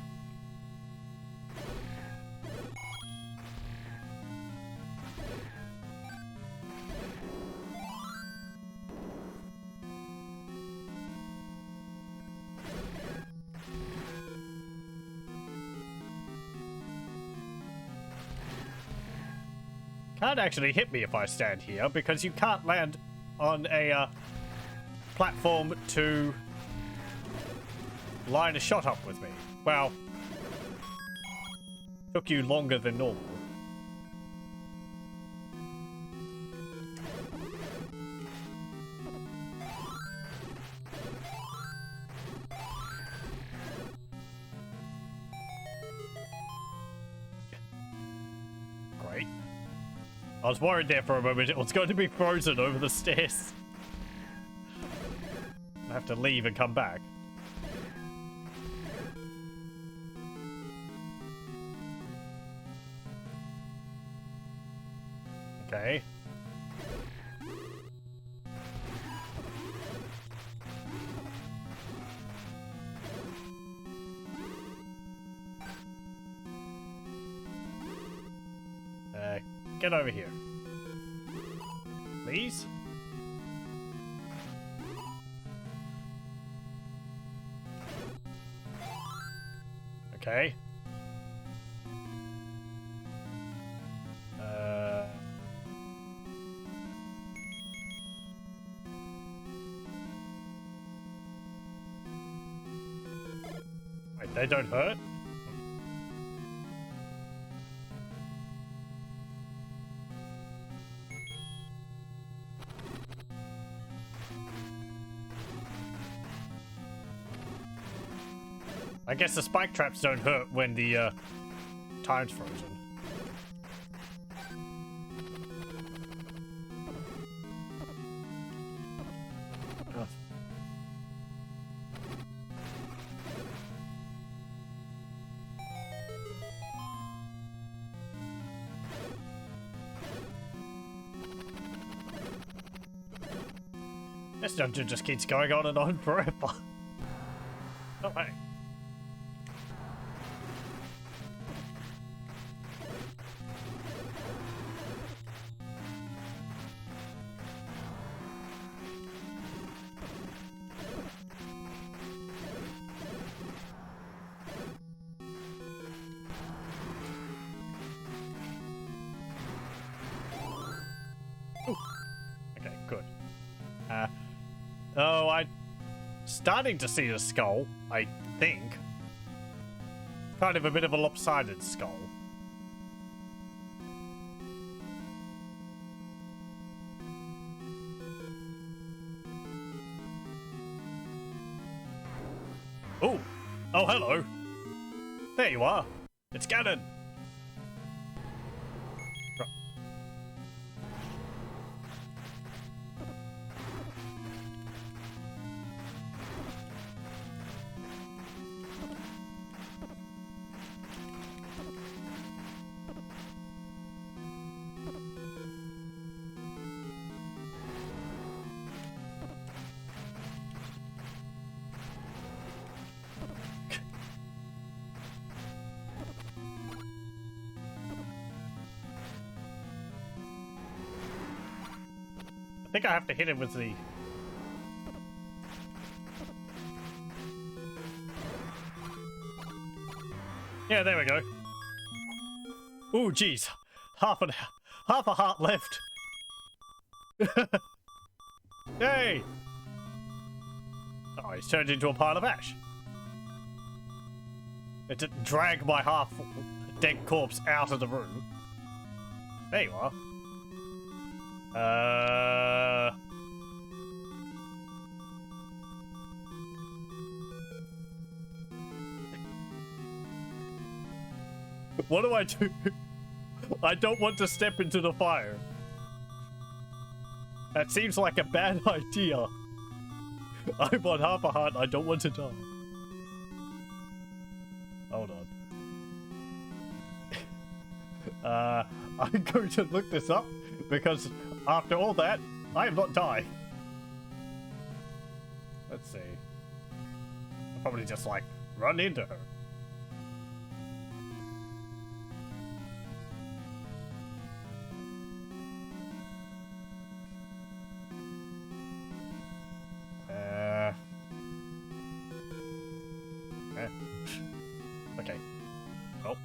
Can't actually hit me if I stand here, because you can't land on a platform to line a shot up with me. Well, took you longer than normal. Great. I was worried there for a moment it was going to be frozen over the stairs. I have to leave and come back. Okay. Get over here. Please? Okay. Wait, they don't hurt? I guess the spike traps don't hurt when the time's frozen. Ugh. This dungeon just keeps going on and on forever. Oh, hey. Okay, good. Oh, I'm starting to see a skull, I think. Kind of a bit of a lopsided skull. Oh, oh, hello. There you are. It's Ganon. I think I have to hit him with the... Yeah, there we go. Ooh, jeez. Half a heart left. Hey! Oh, he's turned into a pile of ash. It didn't drag my half-dead corpse out of the room. There you are. What do I do? I don't want to step into the fire. That seems like a bad idea. I'm on half a heart. I don't want to die. Hold on. I'm going to look this up because after all that, I am not dying. Let's see. I'll probably just like run into her. Okay. Oh.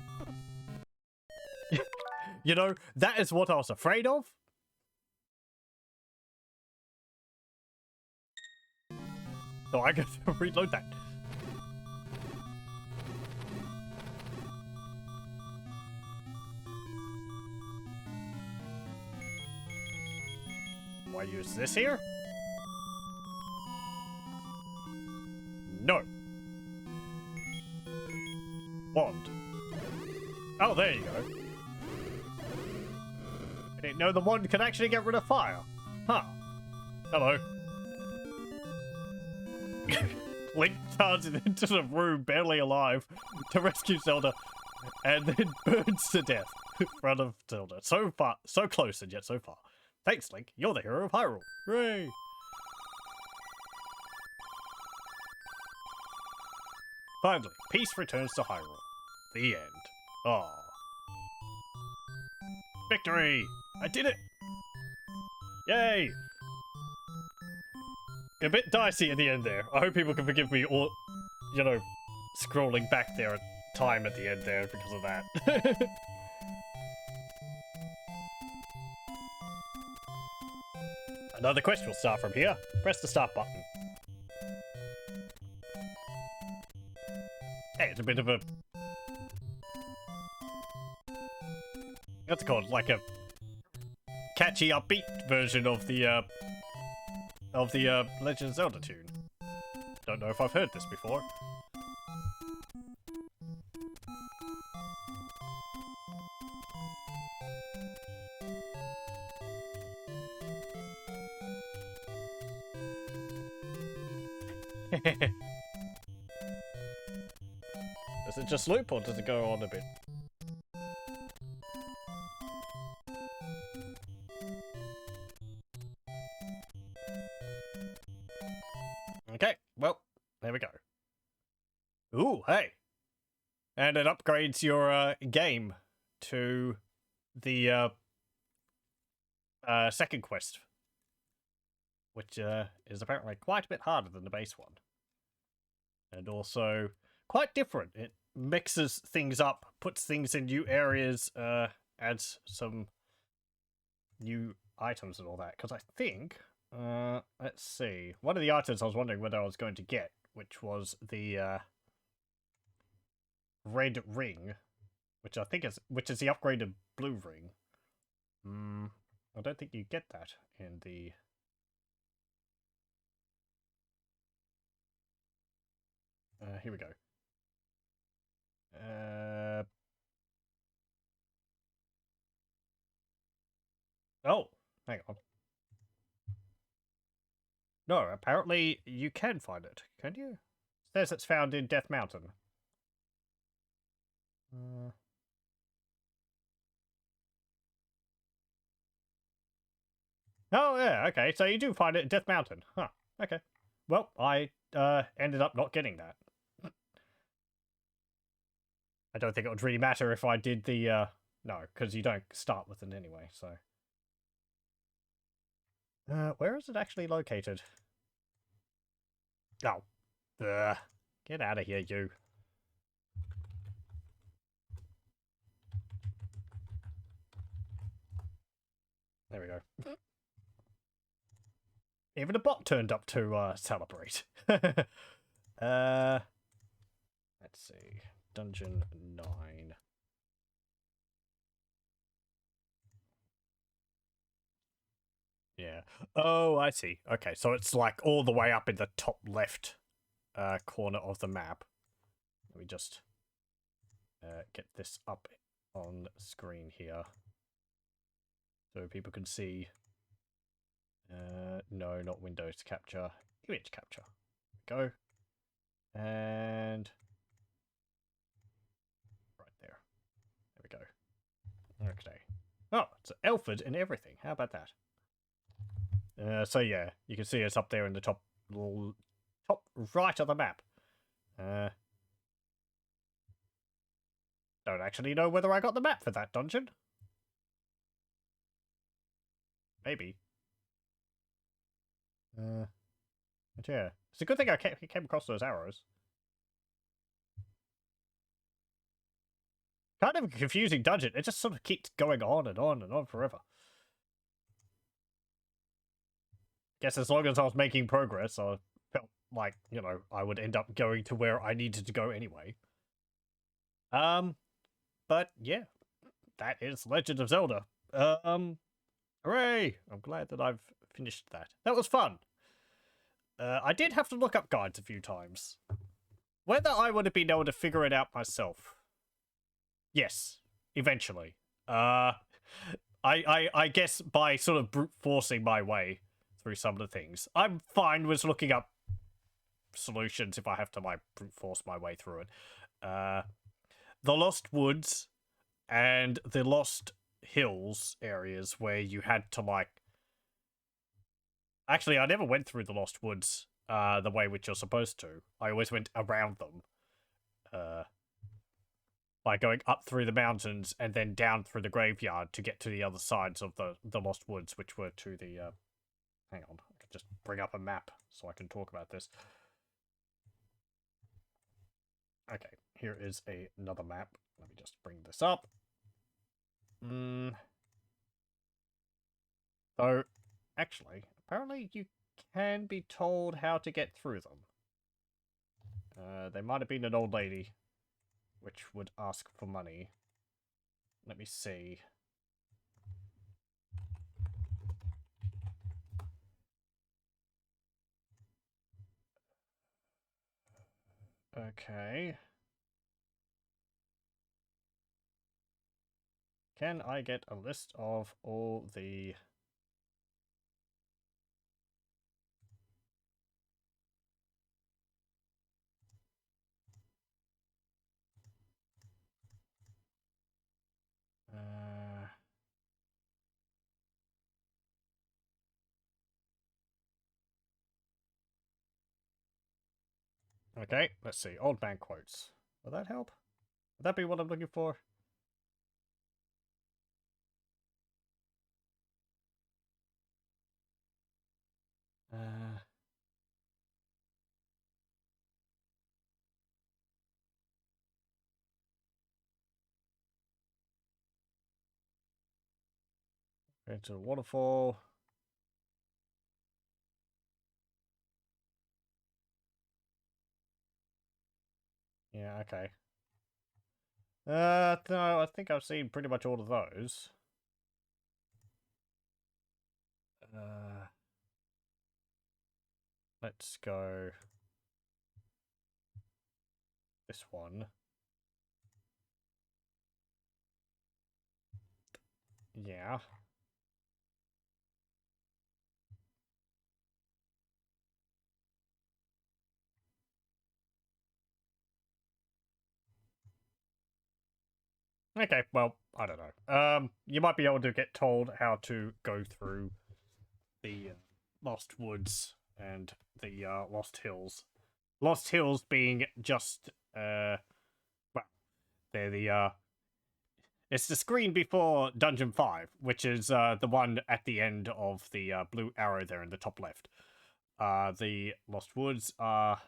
You know, that is what I was afraid of. So I got to reload that. Do I use this here? No. Wand. Oh, there you go. I didn't know the wand could actually get rid of fire. Huh. Hello. Link charges into the room, barely alive, to rescue Zelda, and then burns to death in front of Zelda. So far, so close, and yet so far. Thanks, Link. You're the hero of Hyrule. Hooray! Finally, peace returns to Hyrule. The end. Oh. Victory! I did it! Yay! A bit dicey at the end there. I hope people can forgive me, or, you know, scrolling back there at time at the end there because of that. Another quest will start from here. Press the start button. Hey, it's a bit of a... What's it called? Like a catchy, upbeat version of the Legend of Zelda tune. Don't know if I've heard this before. Does it just loop or does it go on a bit? Okay, well, there we go. Ooh, hey. And it upgrades your game to the second quest, which is apparently quite a bit harder than the base one. And also quite different. It mixes things up, puts things in new areas, adds some new items and all that. Because I think, let's see, one of the items I was wondering whether I was going to get, which was the red ring, which I think is the upgraded blue ring. I don't think you get that in the... here we go. Oh, hang on. No, apparently you can find it. Can you? It says it's found in Death Mountain. Oh, yeah, okay. So you do find it in Death Mountain. Huh, okay. Well, I ended up not getting that. I don't think it would really matter if I did the, no, because you don't start with it anyway, so. Where is it actually located? Oh. Get out of here, you. There we go. Even a bot turned up to, celebrate. Let's see. Dungeon 9. Yeah. Oh, I see. Okay, so it's like all the way up in the top left corner of the map. Let me just get this up on screen here so people can see. No, not Windows capture. Image capture. Go. And right there. There we go. Okay. Oh, it's Alfred and everything. How about that? So yeah, you can see it's up there in the top right of the map. Don't actually know whether I got the map for that dungeon. Maybe. But yeah, it's a good thing I came across those arrows. kind of a confusing dungeon. It just sort of keeps going on and on and on forever. Guess as long as I was making progress, I felt like, you know, I would end up going to where I needed to go anyway. But yeah, that is Legend of Zelda. Hooray! I'm glad that I've finished that. That was fun. I did have to look up guides a few times. Whether I would have been able to figure it out myself. Yes, eventually. I guess by sort of brute forcing my way through some of the things. I'm fine with looking up solutions if I have to like brute force my way through it. The Lost Woods and the Lost Hills areas where you had to like... Actually, I never went through the Lost Woods the way which you're supposed to. I always went around them. By going up through the mountains and then down through the graveyard to get to the other sides of the Lost Woods, which were to the... hang on, I can just bring up a map so I can talk about this. Okay, here is another map. Let me just bring this up. So, actually, apparently you can be told how to get through them. There might have been an old lady which would ask for money. Let me see. Okay. Can I get a list of all the... Okay, let's see. Old man quotes. Will that help? Would that be what I'm looking for? Go to the waterfall. Yeah, okay. No, I think I've seen pretty much all of those. Let's go this one. Yeah. Okay, well, I don't know. You might be able to get told how to go through the Lost Woods and the Lost Hills. Lost Hills being just, well, they're the, it's the screen before Dungeon 5, which is the one at the end of the blue arrow there in the top left. The Lost Woods are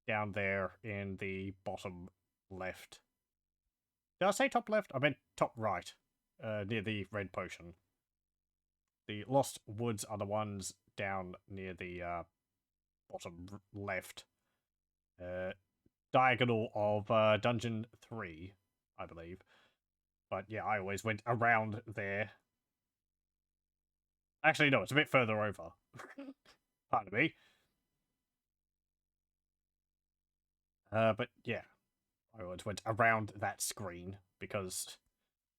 down there in the bottom left. Did I say top left? I meant top right, near the red potion. The Lost Woods are the ones down near the bottom left. Diagonal of Dungeon 3, I believe. But yeah, I always went around there. Actually, no, it's a bit further over. Pardon me. But yeah, I always went around that screen because,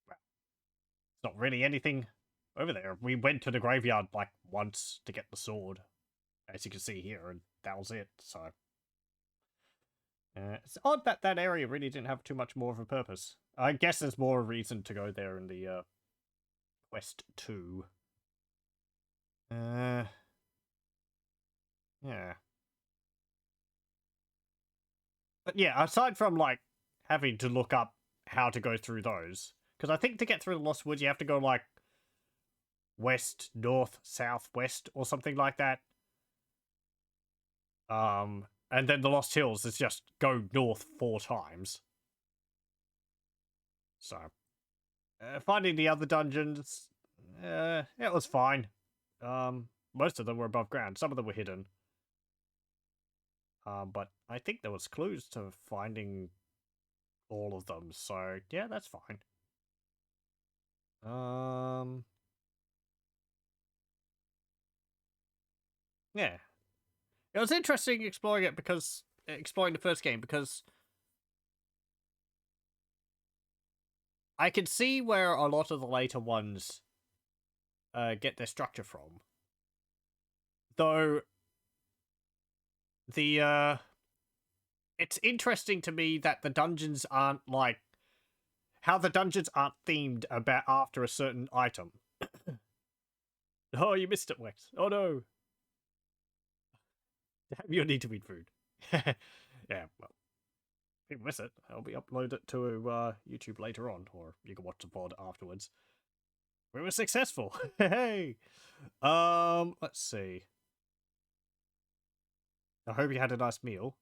well, it's not really anything over there. We went to the graveyard like once to get the sword, as you can see here, and that was it. So it's odd that that area really didn't have too much more of a purpose. I guess there's more reason to go there in the Quest 2. Yeah. But yeah, aside from like having to look up how to go through those, because I think to get through the Lost Woods you have to go like west, north, south, west, or something like that. And then the Lost Hills is just go north 4 times. So, finding the other dungeons, it was fine. Most of them were above ground. Some of them were hidden. But I think there was clues to finding all of them. So, yeah, that's fine. Yeah. It was interesting exploring the first game because I could see where a lot of the later ones get their structure from. Though it's interesting to me that the dungeons aren't like how the dungeons aren't themed about after a certain item. Oh, you missed it, Wex. Oh no. You need to eat food. Yeah, well, if you miss it, I'll be upload it to YouTube later on, or you can watch the VOD afterwards. We were successful. Hey. Let's see. I hope you had a nice meal.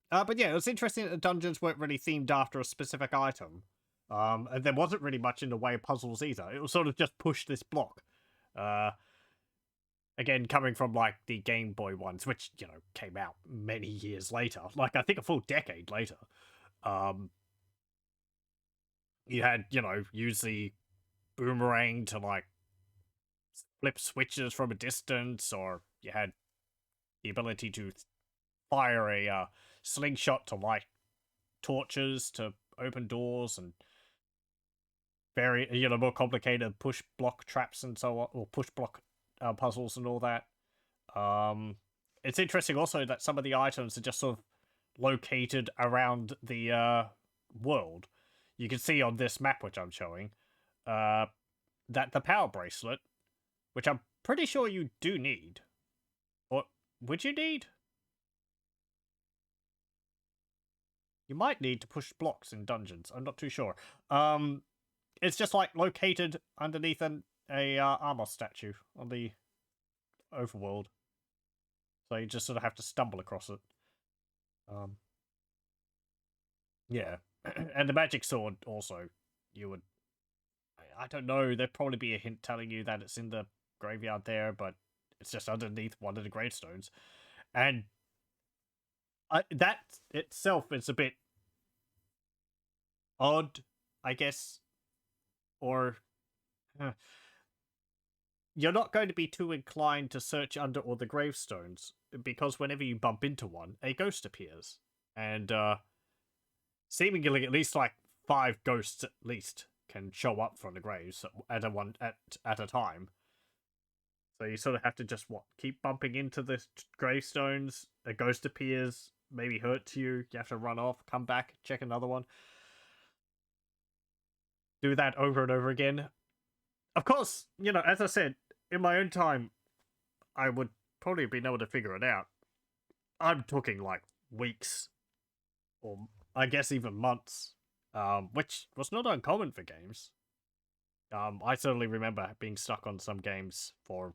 But yeah, it was interesting that the dungeons weren't really themed after a specific item. And there wasn't really much in the way of puzzles either. It was sort of just push this block. Again, coming from like the Game Boy ones, which, you know, came out many years later. Like, I think a full decade later. You had, you know, use the boomerang to like flip switches from a distance, or you had the ability to fire a slingshot to light torches to open doors, and very, you know, more complicated push block traps and so on, or push block puzzles and all that. It's interesting also that some of the items are just sort of located around the world. You can see on this map which I'm showing that the power bracelet, which I'm pretty sure you do need, or would you need? You might need to push blocks in dungeons. I'm not too sure. It's just like located underneath a armor statue on the overworld, so you just sort of have to stumble across it. Yeah, and the magic sword also. You would. I don't know. There'd probably be a hint telling you that it's in the graveyard there, but it's just underneath one of the gravestones, and that itself is a bit odd, I guess, or you're not going to be too inclined to search under all the gravestones, because whenever you bump into one, a ghost appears, and seemingly at least like 5 ghosts at least can show up from the graves at a time. So you sort of have to just keep bumping into the gravestones. A ghost appears, maybe hurts you. You have to run off, come back, check another one. Do that over and over again. Of course, you know, as I said, in my own time, I would probably have been able to figure it out. I'm talking like weeks, or I guess even months, which was not uncommon for games. I certainly remember being stuck on some games for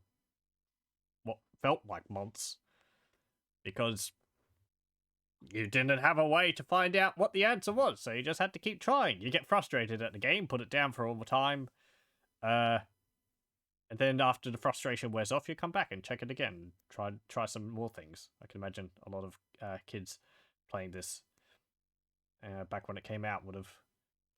what felt like months, because you didn't have a way to find out what the answer was, so you just had to keep trying. You get frustrated at the game, put it down for all the time, and then after the frustration wears off, you come back and check it again, try some more things. I can imagine a lot of kids playing this back when it came out would have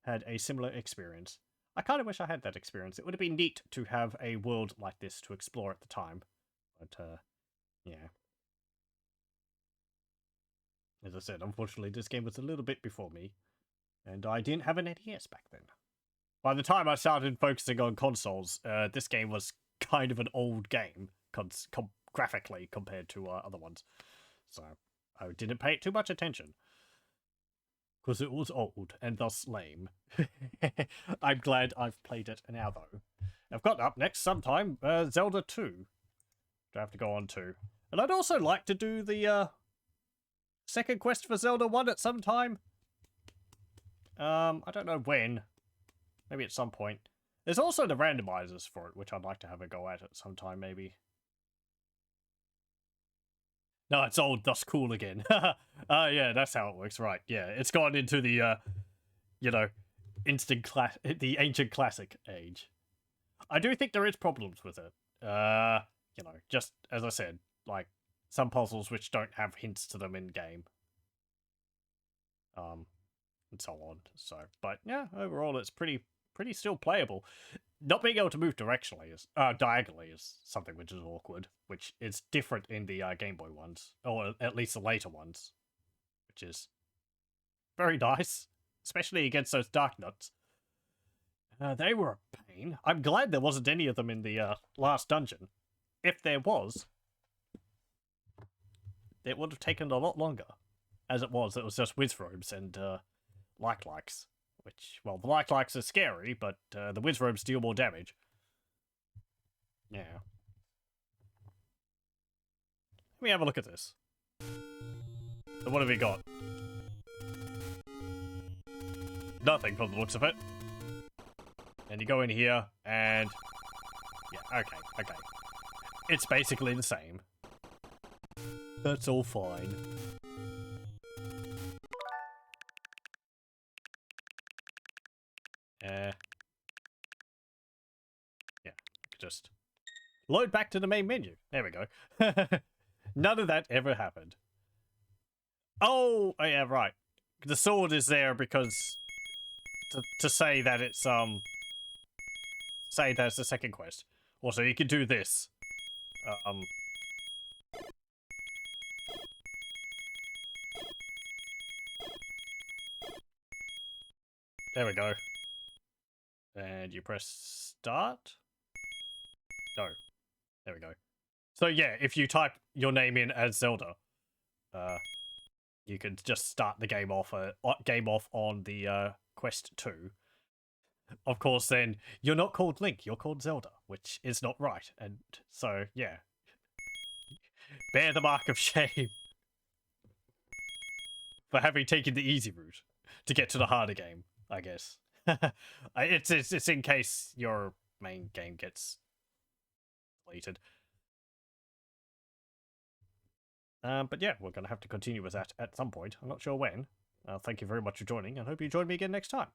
had a similar experience. I kind of wish I had that experience. It would have been neat to have a world like this to explore at the time, but yeah. As I said, unfortunately, this game was a little bit before me, and I didn't have an NES back then. By the time I started focusing on consoles, this game was kind of an old game, graphically, compared to other ones. So I didn't pay it too much attention, because it was old, and thus lame. I'm glad I've played it now, though. I've got up next sometime, Zelda 2, which I have to go on to. And I'd also like to do the second quest for Zelda 1 at some time. I don't know when. Maybe at some point. There's also the randomizers for it, which I'd like to have a go at some time, maybe. No, it's old, thus cool again. Yeah, that's how it works, right. Yeah, it's gone into the you know, the ancient classic age. I do think there is problems with it. You know, just as I said, like some puzzles which don't have hints to them in game. And so on. So, but yeah, overall it's pretty still playable. Not being able to move diagonally is something which is awkward, which is different in the Game Boy ones, or at least the later ones, which is very nice, especially against those Dark Nuts. They were a pain. I'm glad there wasn't any of them in the last dungeon. If there was, it would have taken a lot longer. As it was just Wizrobes and like-likes. Which, well, the like-likes are scary, but the Wizrobes deal more damage. Yeah. Let me have a look at this. So what have we got? Nothing from the looks of it. And you go in here, and... yeah, okay. It's basically the same. That's all fine. Yeah, just load back to the main menu. There we go. None of that ever happened. Oh, yeah, right. The sword is there because to say that it's say that's the second quest. Also, you can do this. There we go. And you press start? No. There we go. So yeah, if you type your name in as Zelda, you can just start the game off on the quest 2. Of course, then you're not called Link, you're called Zelda, which is not right. And so yeah, bear the mark of shame for having taken the easy route to get to the harder game, I guess. It's in case your main game gets deleted. But yeah, we're going to have to continue with that at some point. I'm not sure when. Thank you very much for joining, and hope you join me again next time.